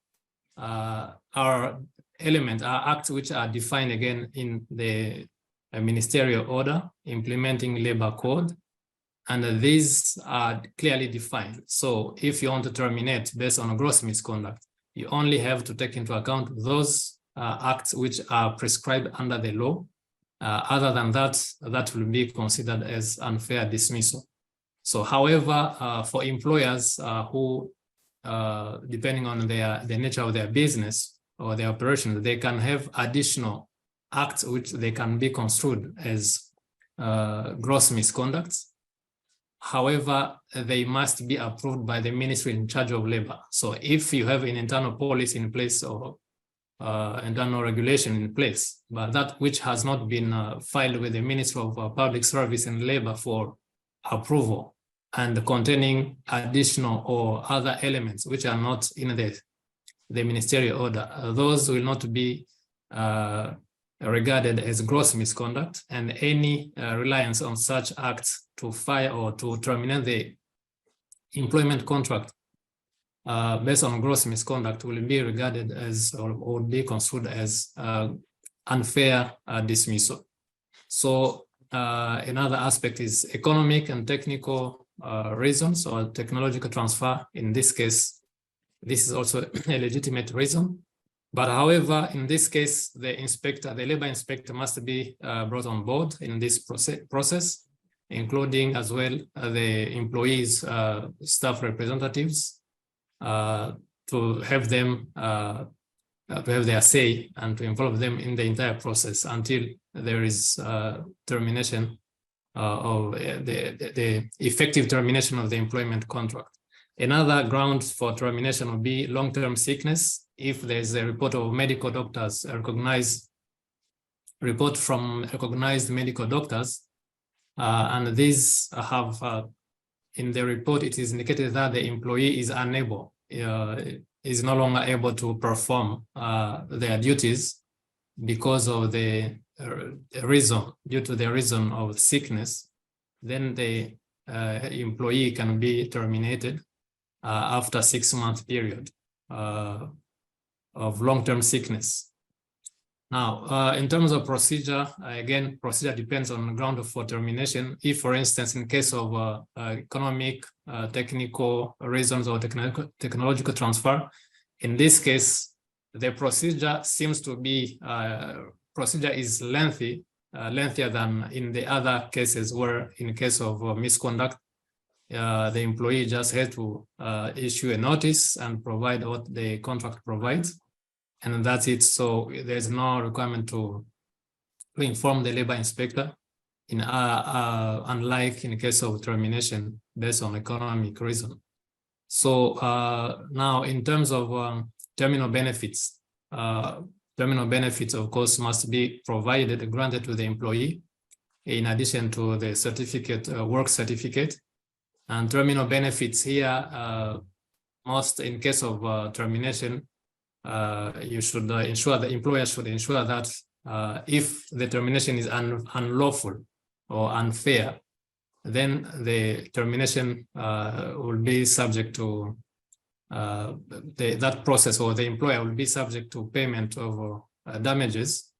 are acts which are defined again in the ministerial order implementing Labor Code. And these are clearly defined. So if you want to terminate based on a gross misconduct, you only have to take into account those acts which are prescribed under the law. Other than that, that will be considered as unfair dismissal. So however, for employers who, depending on the nature of their business or their operations, they can have additional acts which they can be construed as gross misconducts. However, they must be approved by the ministry in charge of labor. So if you have an internal policy in place or internal regulation in place, but that which has not been filed with the Ministry of Public Service and Labor for approval, and containing additional or other elements which are not in the ministerial order, those will not be regarded as gross misconduct, and any reliance on such acts to fire or to terminate the employment contract based on gross misconduct will be regarded as or be construed as unfair dismissal. So another aspect is economic and technical reasons or technological transfer. In this case, this is also a legitimate reason. But however, in this case, the labor inspector must be brought on board in this process, including as well the employees, staff representatives, to have them to have their say and to involve them in the entire process until there is termination of the effective termination of the employment contract. Another ground for termination will be long-term sickness. If there's a report of medical doctors, report from recognized medical doctors, and these have in the report, it is indicated that the employee is unable, is no longer able to perform their duties because of the reason, due to the reason of sickness, then the employee can be terminated after 6-month period of long-term sickness. Now, in terms of procedure, again, procedure depends on the ground for termination. If, for instance, in case of economic, technical reasons or technological transfer, in this case, the procedure seems to be, procedure is lengthier than in the other cases where in case of misconduct, the employee just had to issue a notice and provide what the contract provides, and that's it. So there's no requirement to inform the labor inspector, unlike in case of termination based on economic reason. So now in terms of terminal benefits, of course, must be provided, granted to the employee, in addition to the certificate, work certificate. And terminal benefits here, most in case of termination, you should ensure, the employer should ensure that if the termination is unlawful or unfair, then the termination will be subject to that process, or the employer will be subject to payment of damages.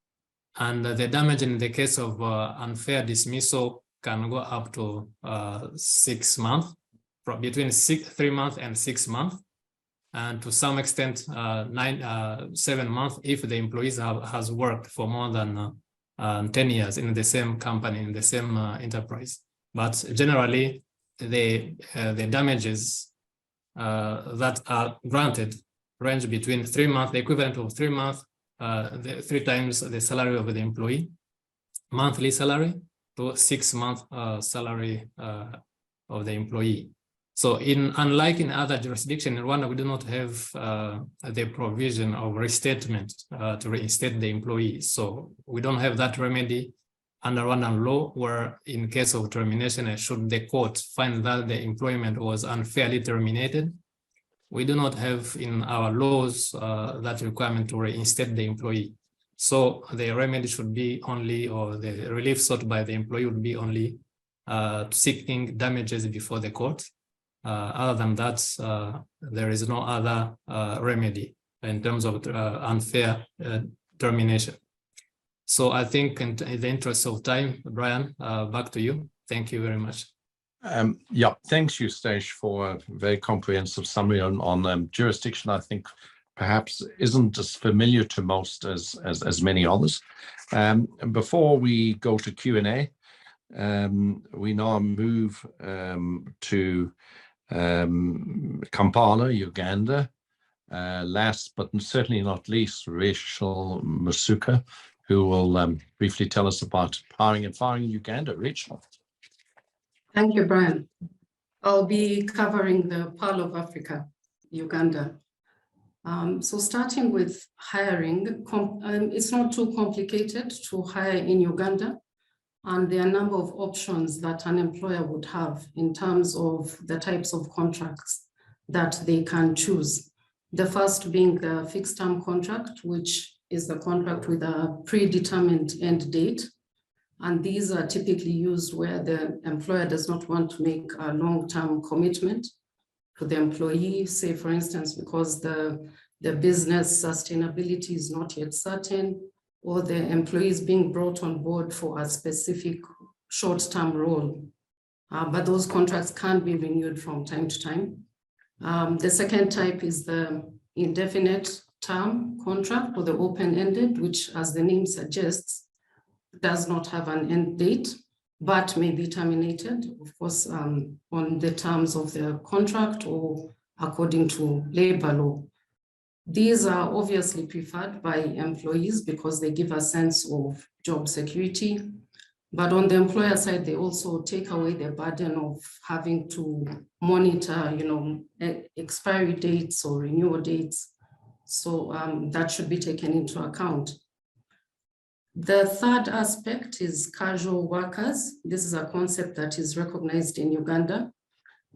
And the damage in the case of unfair dismissal can go up to 6 months, between 3 months and 6 months, and to some extent 7 months if the employee has worked for more than 10 years in the same company, in the same enterprise. But generally, the damages that are granted range between 3 months, the equivalent of 3 months, 3 times the salary of the employee, monthly salary, to 6-month salary of the employee. So unlike in other jurisdictions in Rwanda, we do not have the provision of restatement to reinstate the employee. So we don't have that remedy under Rwandan law, where in case of termination, should the court find that the employment was unfairly terminated, we do not have in our laws that requirement to reinstate the employee. So the remedy should be only, or the relief sought by the employee would be only seeking damages before the court. Other than that, there is no other remedy in terms of unfair termination. So I think in the interest of time, Brian, back to you. Thank you very much. Yeah, thanks, Eustache, for a very comprehensive summary on jurisdiction. I think perhaps isn't as familiar to most as many others. Before we go to Q&A, we now move to Kampala, Uganda. Last but certainly not least, Rachel Masuka, who will briefly tell us about Hiring and Firing in Uganda. Rachel. Thank you, Brian. I'll be covering the Pearl of Africa, Uganda. So starting with hiring, it's not too complicated to hire in Uganda. And there are a number of options that an employer would have in terms of the types of contracts that they can choose. The first being the fixed term contract, which is the contract with a predetermined end date. And these are typically used where the employer does not want to make a long-term commitment to the employee, say for instance, because the business sustainability is not yet certain, or the employee is being brought on board for a specific short-term role. But those contracts can be renewed from time to time. The second type is the indefinite term contract, or the open-ended, which, as the name suggests, does not have an end date, but may be terminated, of course, on the terms of the contract or according to labor law. These are obviously preferred by employees because they give a sense of job security. But on the employer side, they also take away the burden of having to monitor, expiry dates or renewal dates. So that should be taken into account. The third aspect is casual workers. This is a concept that is recognized in Uganda.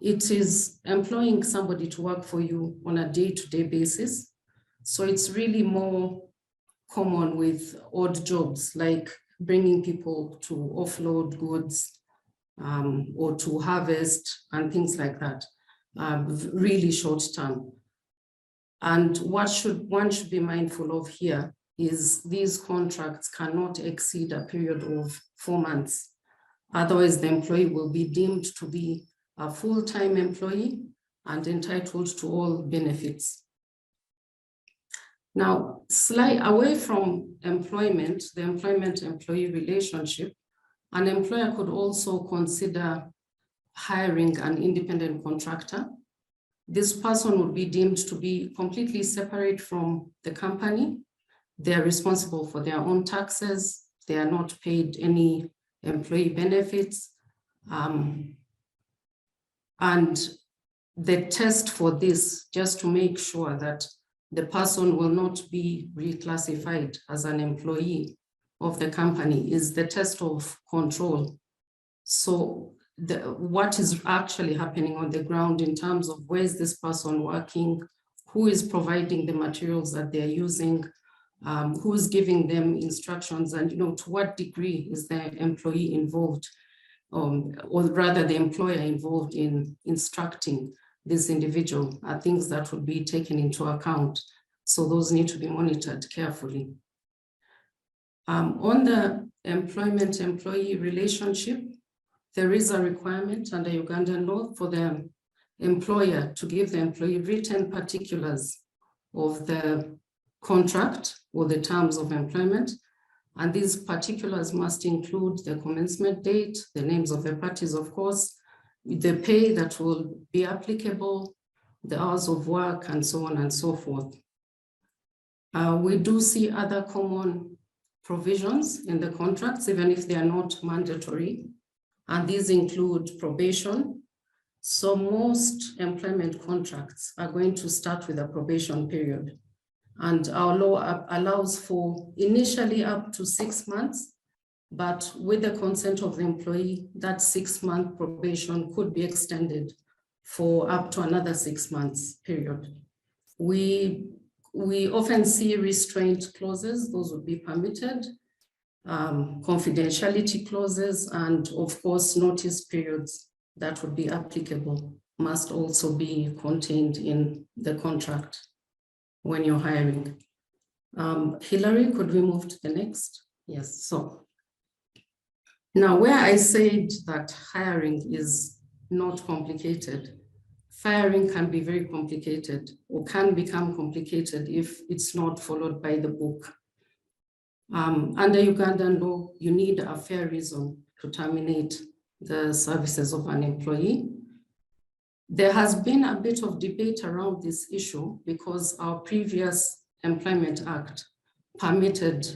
It is employing somebody to work for you on a day-to-day basis. So it's really more common with odd jobs, like bringing people to offload goods or to harvest and things like that, really short term. And what one should be mindful of here is these contracts cannot exceed a period of 4 months. Otherwise, the employee will be deemed to be a full-time employee and entitled to all benefits. Now, away from employment, the employment-employee relationship, an employer could also consider hiring an independent contractor. This person would be deemed to be completely separate from the company. They are responsible for their own taxes. They are not paid any employee benefits. And the test for this, just to make sure that the person will not be reclassified as an employee of the company, is the test of control. So what is actually happening on the ground in terms of where is this person working, who is providing the materials that they're using, who is giving them instructions, and to what degree is the employee involved, or rather the employer involved in instructing this individual, are things that would be taken into account. So those need to be monitored carefully. On the employment-employee relationship, there is a requirement under Ugandan law for the employer to give the employee written particulars of the contract or the terms of employment. And these particulars must include the commencement date, the names of the parties, of course, the pay that will be applicable, the hours of work, and so on and so forth. We do see other common provisions in the contracts, even if they are not mandatory. And these include probation. So most employment contracts are going to start with a probation period. And our law allows for initially up to 6 months, but with the consent of the employee, that 6-month probation could be extended for up to another 6 months period. We often see restraint clauses, those would be permitted, confidentiality clauses, and of course, notice periods that would be applicable must also be contained in the contract when you're hiring. Hilary, could we move to the next? Yes, so now where I said that hiring is not complicated, firing can be very complicated or can become complicated if it's not followed by the book. Under Ugandan law, you need a fair reason to terminate the services of an employee. There has been a bit of debate around this issue because our previous Employment Act permitted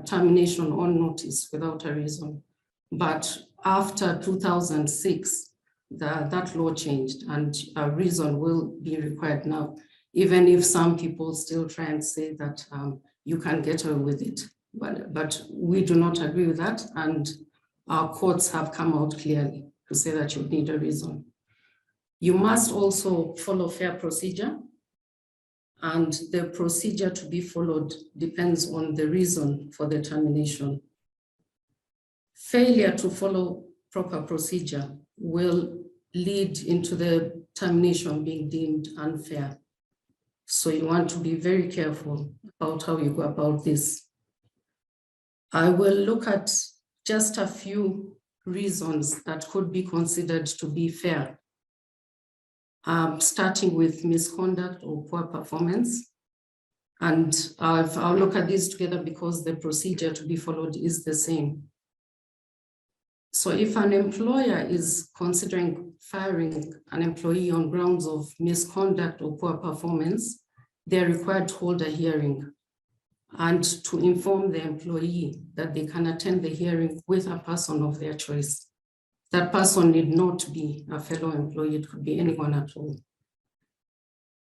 termination on notice without a reason. But after 2006, that law changed and a reason will be required now even if some people still try and say that you can get away with it. But we do not agree with that, and our courts have come out clearly to say that you need a reason. You must also follow fair procedure, and the procedure to be followed depends on the reason for the termination. Failure to follow proper procedure will lead into the termination being deemed unfair. So you want to be very careful about how you go about this. I will look at just a few reasons that could be considered to be fair. Starting with misconduct or poor performance. And I'll look at these together because the procedure to be followed is the same. So if an employer is considering firing an employee on grounds of misconduct or poor performance, they're required to hold a hearing and to inform the employee that they can attend the hearing with a person of their choice. That person need not be a fellow employee, it could be anyone at all.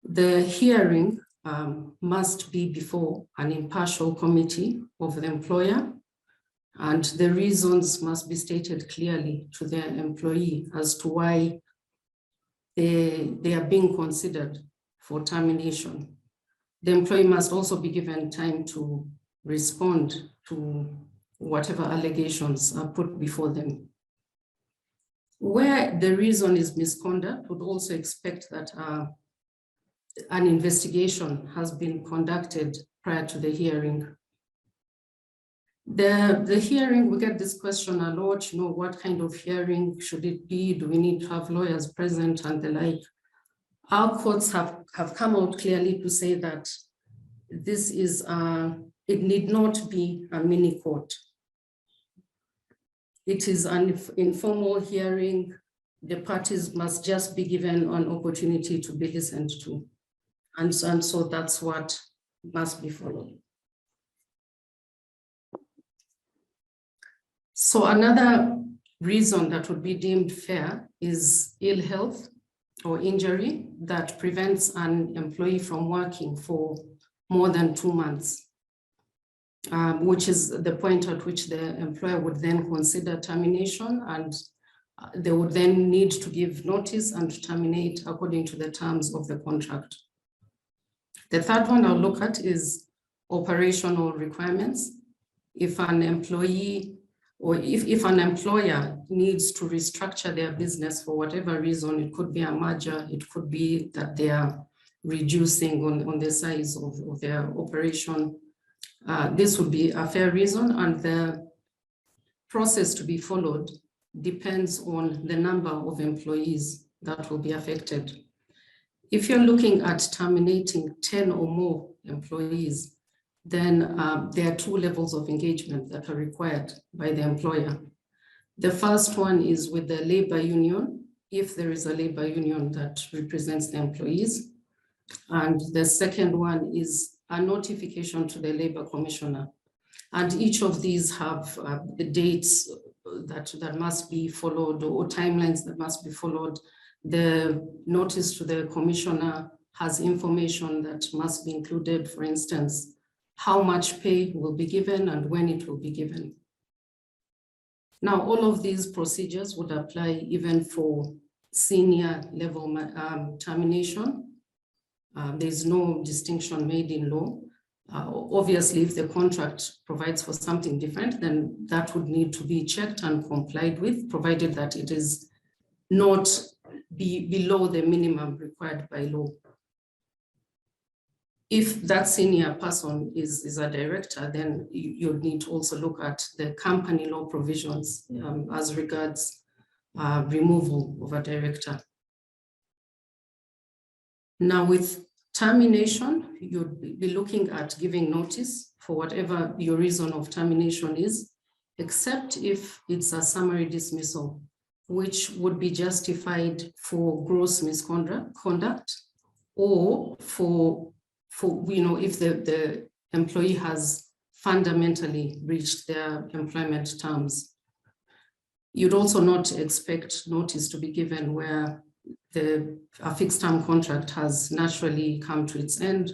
The hearing must be before an impartial committee of the employer, and the reasons must be stated clearly to the employee as to why they are being considered for termination. The employee must also be given time to respond to whatever allegations are put before them. Where the reason is misconduct, would also expect that an investigation has been conducted prior to the hearing. The hearing, we get this question a lot, what kind of hearing should it be? Do we need to have lawyers present and the like? Our courts have come out clearly to say that this is, it need not be a mini court. It is an informal hearing. The parties must just be given an opportunity to be listened to. And so that's what must be followed. So another reason that would be deemed fair is ill health or injury that prevents an employee from working for more than 2 months. Which is the point at which the employer would then consider termination, and they would then need to give notice and terminate according to the terms of the contract. The third one I'll look at is operational requirements. If an employee or if an employer needs to restructure their business for whatever reason, it could be a merger, it could be that they are reducing on the size of their operation. This would be a fair reason, and the process to be followed depends on the number of employees that will be affected. If you're looking at terminating 10 or more employees, then there are 2 levels of engagement that are required by the employer. The first one is with the labor union, if there is a labor union that represents the employees. And the second one is a notification to the Labor Commissioner. And each of these have the dates that must be followed or timelines that must be followed. The notice to the Commissioner has information that must be included, for instance, how much pay will be given and when it will be given. Now, all of these procedures would apply even for senior level termination. There's no distinction made in law. Obviously, if the contract provides for something different, then that would need to be checked and complied with, provided that it is not below the minimum required by law. If that senior person is a director, then you need to also look at the company law provisions as regards removal of a director. Now, with termination, you'd be looking at giving notice for whatever your reason of termination is, except if it's a summary dismissal, which would be justified for gross misconduct or for if the employee has fundamentally breached their employment terms. You'd also not expect notice to be given where a fixed term contract has naturally come to its end,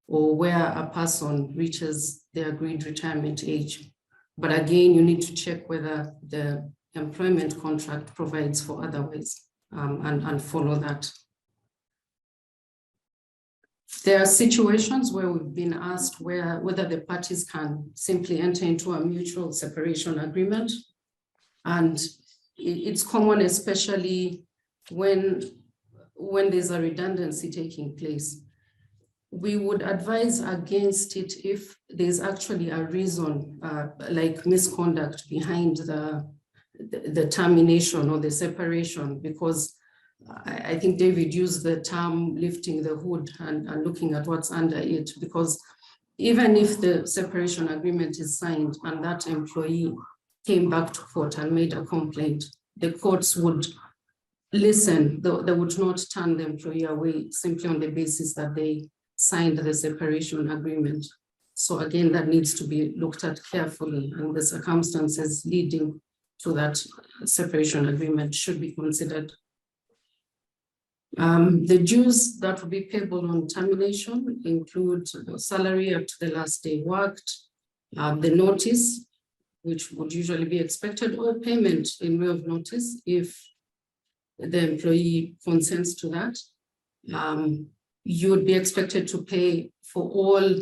or where a person reaches the agreed retirement age. But again, you need to check whether the employment contract provides for otherwise, and follow that. There are situations where we've been asked whether the parties can simply enter into a mutual separation agreement. And it's common, especially when there's a redundancy taking place. We would advise against it if there's actually a reason, like misconduct behind the termination or the separation, because I think David used the term lifting the hood and looking at what's under it, because even if the separation agreement is signed and that employee came back to court and made a complaint, the courts would listen. They would not turn the employee away simply on the basis that they signed the separation agreement. So again, that needs to be looked at carefully, and the circumstances leading to that separation agreement should be considered. The dues that will be payable on termination include salary up to the last day worked, the notice, which would usually be expected, or payment in lieu of notice if the employee consents to that. You would be expected to pay for all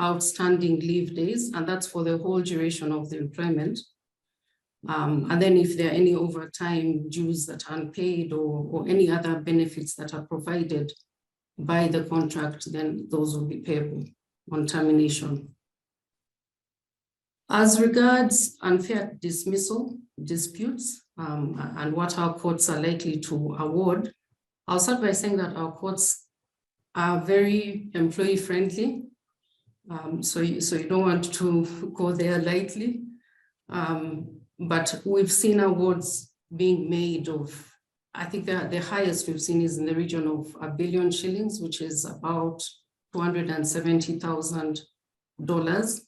outstanding leave days, and that's for the whole duration of the employment. And then if there are any overtime dues that are unpaid, or any other benefits that are provided by the contract, then those will be payable on termination. As regards unfair dismissal disputes, and what our courts are likely to award, I'll start by saying that our courts are very employee friendly. So you don't want to go there lightly. But we've seen awards being made of, I think the highest we've seen is in the region of R1 billion, which is about $270,000.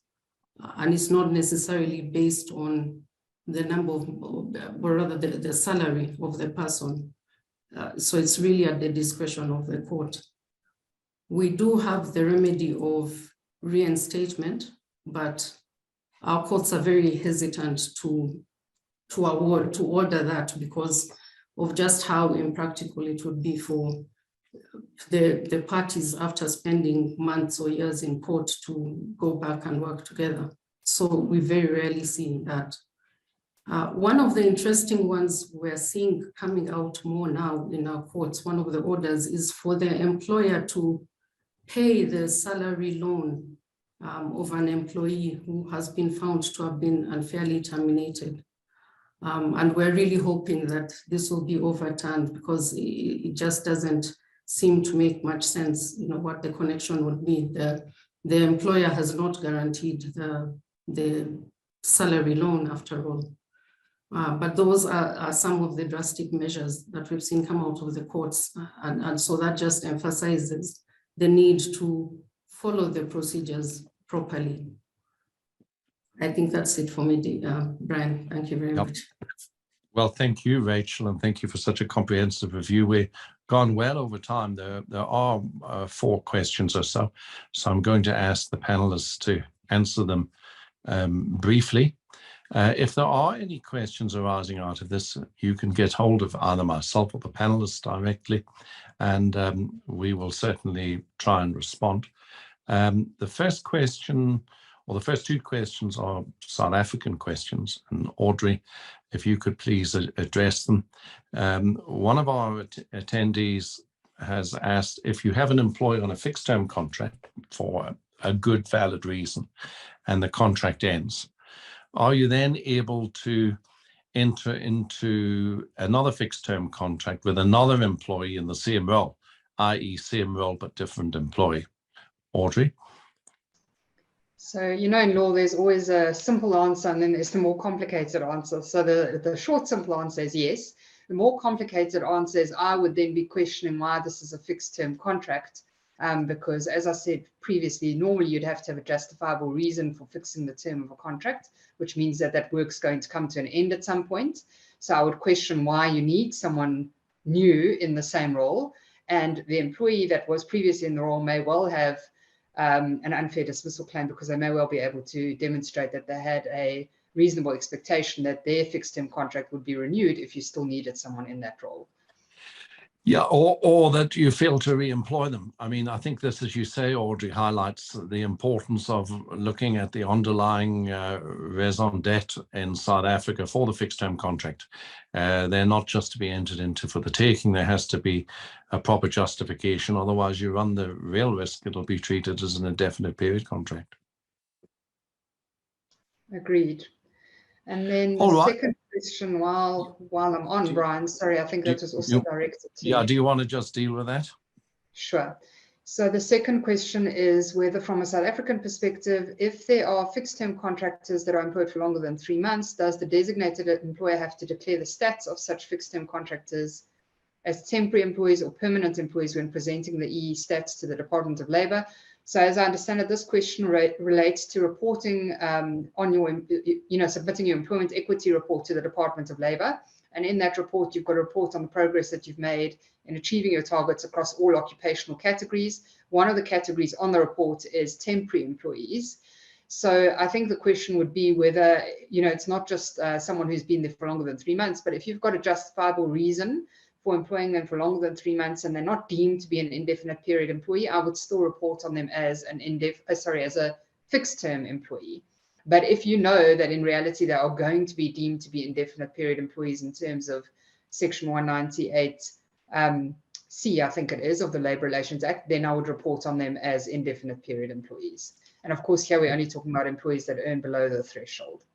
And it's not necessarily based on the number of, or rather the salary of the person. So it's really at the discretion of the court. We do have the remedy of reinstatement, but our courts are very hesitant to order that because of just how impractical it would be for the parties after spending months or years in court to go back and work together. So we very rarely see that. One of the interesting ones we're seeing coming out more now in our courts, one of the orders is for the employer to pay the salary loan of an employee who has been found to have been unfairly terminated. And we're really hoping that this will be overturned, because it just doesn't seem to make much sense, what the connection would be. The employer has not guaranteed the salary loan after all. But those are some of the drastic measures that we've seen come out of the courts. And so that just emphasizes the need to follow the procedures properly. I think that's it for me, Brian. Thank you very much. Well, thank you, Rachel, and thank you for such a comprehensive review. We've gone well over time. There are 4 questions or so, so I'm going to ask the panelists to answer them briefly. If there are any questions arising out of this, you can get hold of either myself or the panelists directly, and we will certainly try and respond. The first question, or the first 2 questions, are South African questions, and Audrey, if you could please address them. One of our attendees has asked, if you have an employee on a fixed term contract for a good valid reason and the contract ends, are you then able to enter into another fixed term contract with another employee in the same role, i.e. same role but different employee? Audrey? So, in law, there's always a simple answer and then there's the more complicated answer. So the short, simple answer is yes. The more complicated answer is I would then be questioning why this is a fixed term contract. Because as I said previously, normally you'd have to have a justifiable reason for fixing the term of a contract, which means that work's going to come to an end at some point. So I would question why you need someone new in the same role, and the employee that was previously in the role may well have an unfair dismissal claim because they may well be able to demonstrate that they had a reasonable expectation that their fixed term contract would be renewed if you still needed someone in that role. Yeah, or that you fail to re-employ them. I mean, I think this, as you say, Audrey, highlights the importance of looking at the underlying raison d'etre in South Africa for the fixed-term contract. They're not just to be entered into for the taking. There has to be a proper justification. Otherwise, you run the real risk it'll be treated as an indefinite period contract. Agreed. And then the second question, while I'm on, Brian, sorry, I think that was also directed to you. Yeah, do you want to just deal with that? Sure. So the second question is whether, from a South African perspective, if there are fixed-term contractors that are employed for longer than 3 months, does the designated employer have to declare the stats of such fixed-term contractors as temporary employees or permanent employees when presenting the EE stats to the Department of Labour? So as I understand it, this question relates to reporting on your, submitting your employment equity report to the Department of Labour. And in that report, you've got to report on the progress that you've made in achieving your targets across all occupational categories. One of the categories on the report is temporary employees. So I think the question would be whether, it's not just someone who's been there for longer than 3 months, but if you've got a justifiable reason for employing them for longer than 3 months and they're not deemed to be an indefinite period employee, I would still report on them as as a fixed term employee. But if you know that in reality they are going to be deemed to be indefinite period employees in terms of Section 198 C, I think it is, of the Labour Relations Act, then I would report on them as indefinite period employees. And of course, here we're only talking about employees that earn below the threshold.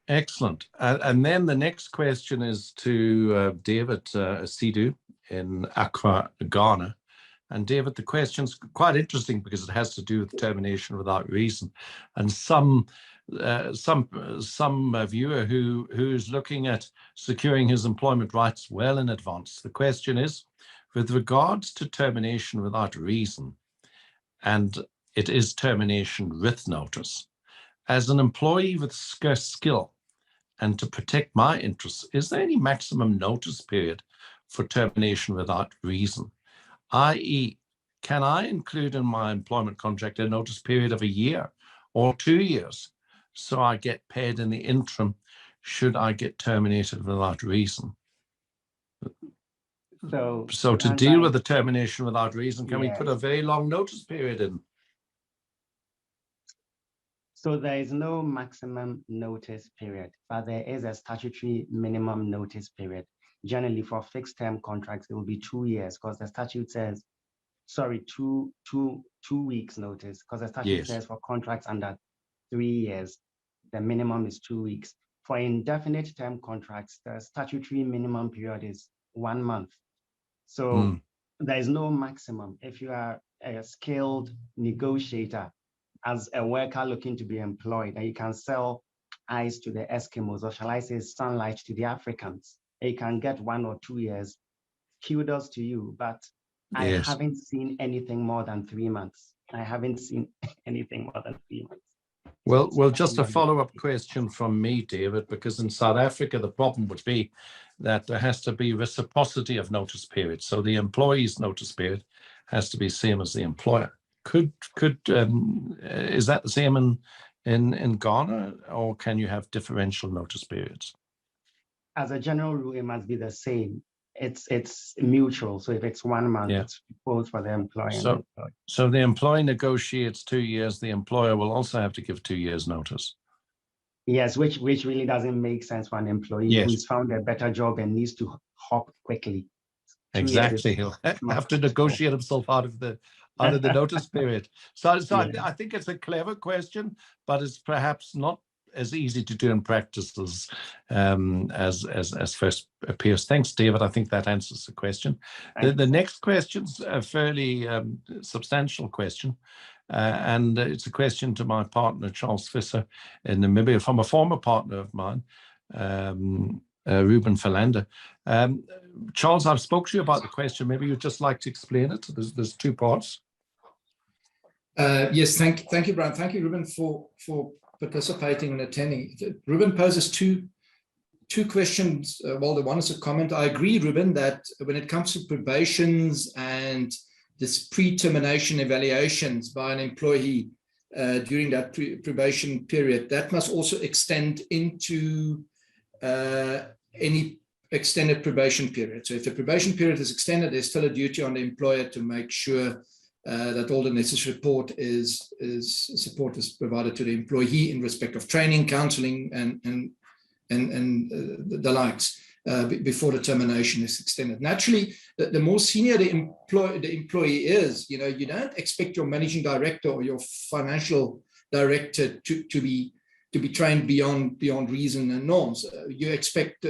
Excellent. And then the next question is to David Sidu in Accra, Ghana. And David, the question's quite interesting because it has to do with termination without reason. And some viewer who's looking at securing his employment rights well in advance. The question is, with regards to termination without reason, and it is termination with notice, as an employee with scarce skill, and to protect my interests, is there any maximum notice period for termination without reason? i.e., can I include in my employment contract a notice period of 1 year or 2 years so I get paid in the interim should I get terminated without reason? So to deal with the termination without reason, can we put a very long notice period in? So there is no maximum notice period, but there is a statutory minimum notice period. Generally, for fixed term contracts, it will be 2 years because the statute says, sorry, two weeks notice, because the statute says for contracts under 3 years, the minimum is 2 weeks. For indefinite term contracts, the statutory minimum period is 1 month. So there is no maximum. If you are a skilled negotiator, as a worker looking to be employed, and you can sell ice to the Eskimos, or shall I say sunlight to the Africans, and you can get 1 or 2 years, kudos to you. But I haven't seen anything more than 3 months. I haven't seen anything more than 3 months. Well, just a follow-up question from me, David, because in South Africa, the problem would be that there has to be reciprocity of notice period. So the employee's notice period has to be same as the employer. Is that the same in Ghana, or can you have differential notice periods? As a general rule, it must be the same. It's mutual. So if it's 1 month, it's both for the employer and the employee. So the employee negotiates 2 years. The employer will also have to give 2 years notice. Yes, which really doesn't make sense for an employee who's found a better job and needs to hop quickly. Exactly, he'll have to negotiate himself out of the notice period. So I think it's a clever question, but it's perhaps not as easy to do in practice as first appears. Thanks, David. I think that answers the question. The next question's a fairly substantial question, and it's a question to my partner, Charles Visser in Namibia, from a former partner of mine, Ruben Philander. Charles, I've spoke to you about the question. Maybe you'd just like to explain it. There's 2 parts. Yes, thank you, Brian. Thank you, Ruben, for participating and attending. Ruben poses two two questions. Well, the one is a comment. I agree, Ruben, that when it comes to probations and this pre-termination evaluations by an employee during that probation period, that must also extend into any extended probation period. So if the probation period is extended, there's still a duty on the employer to make sure that all the necessary support is provided to the employee in respect of training, counseling, and the likes before the termination is extended. Naturally, the more senior the employee is, you don't expect your managing director or your financial director to be trained beyond reason and norms. You expect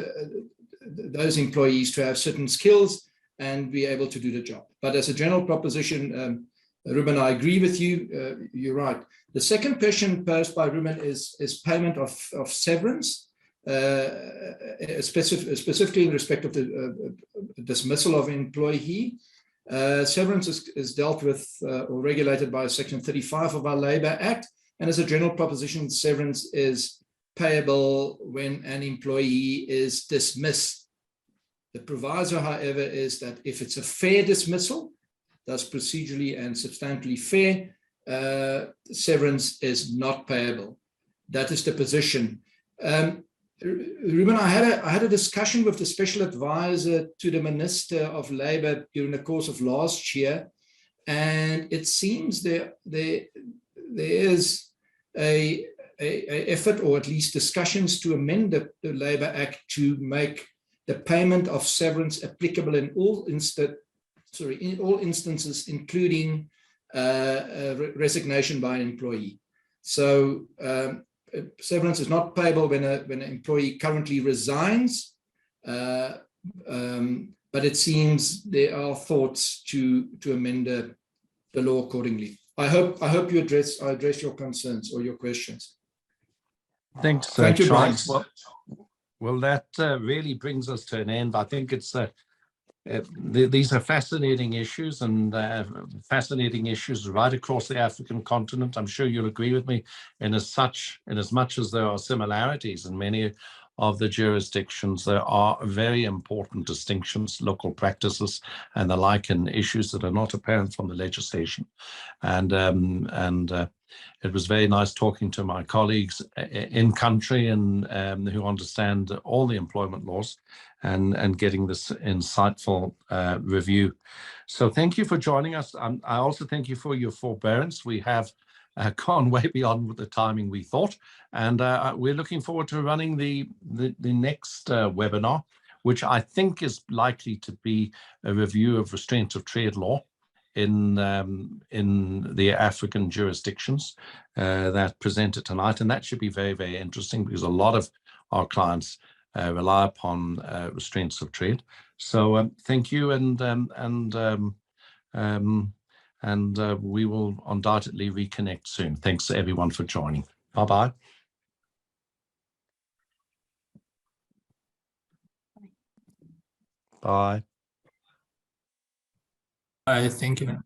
those employees to have certain skills and be able to do the job. But as a general proposition, Ruben, I agree with you. You're right. The second question posed by Ruben is payment of severance, specifically in respect of the dismissal of an employee. Severance is dealt with or regulated by Section 35 of our Labour Act. And as a general proposition, severance is payable when an employee is dismissed. The proviso, however, is that if it's a fair dismissal, that's procedurally and substantially fair, severance is not payable. That is the position. Ruben, I had a discussion with the special advisor to the Minister of Labour during the course of last year, and it seems there is a effort, or at least discussions, to amend the Labour Act to make the payment of severance applicable in all instances, including resignation by an employee. So severance is not payable when an employee currently resigns, but it seems there are thoughts to amend the law accordingly. I hope I address your concerns or your questions. Thanks, Thank you, Brian. Well, that really brings us to an end. I think it's these are fascinating issues, and fascinating issues right across the African continent. I'm sure you'll agree with me in as much as there are similarities in many of the jurisdictions, there are very important distinctions, local practices and the like, and issues that are not apparent from the legislation. And it was very nice talking to my colleagues in country and who understand all the employment laws and getting this insightful review. So thank you for joining us. I also thank you for your forbearance. We have gone way beyond the timing we thought, and we're looking forward to running the next webinar, which I think is likely to be a review of restraint of trade law in the African jurisdictions that presented tonight, and that should be very, very interesting because a lot of our clients rely upon restraints of trade. So thank you, and we will undoubtedly reconnect soon. Thanks to everyone for joining. Bye-bye. Bye. Bye. Thank you.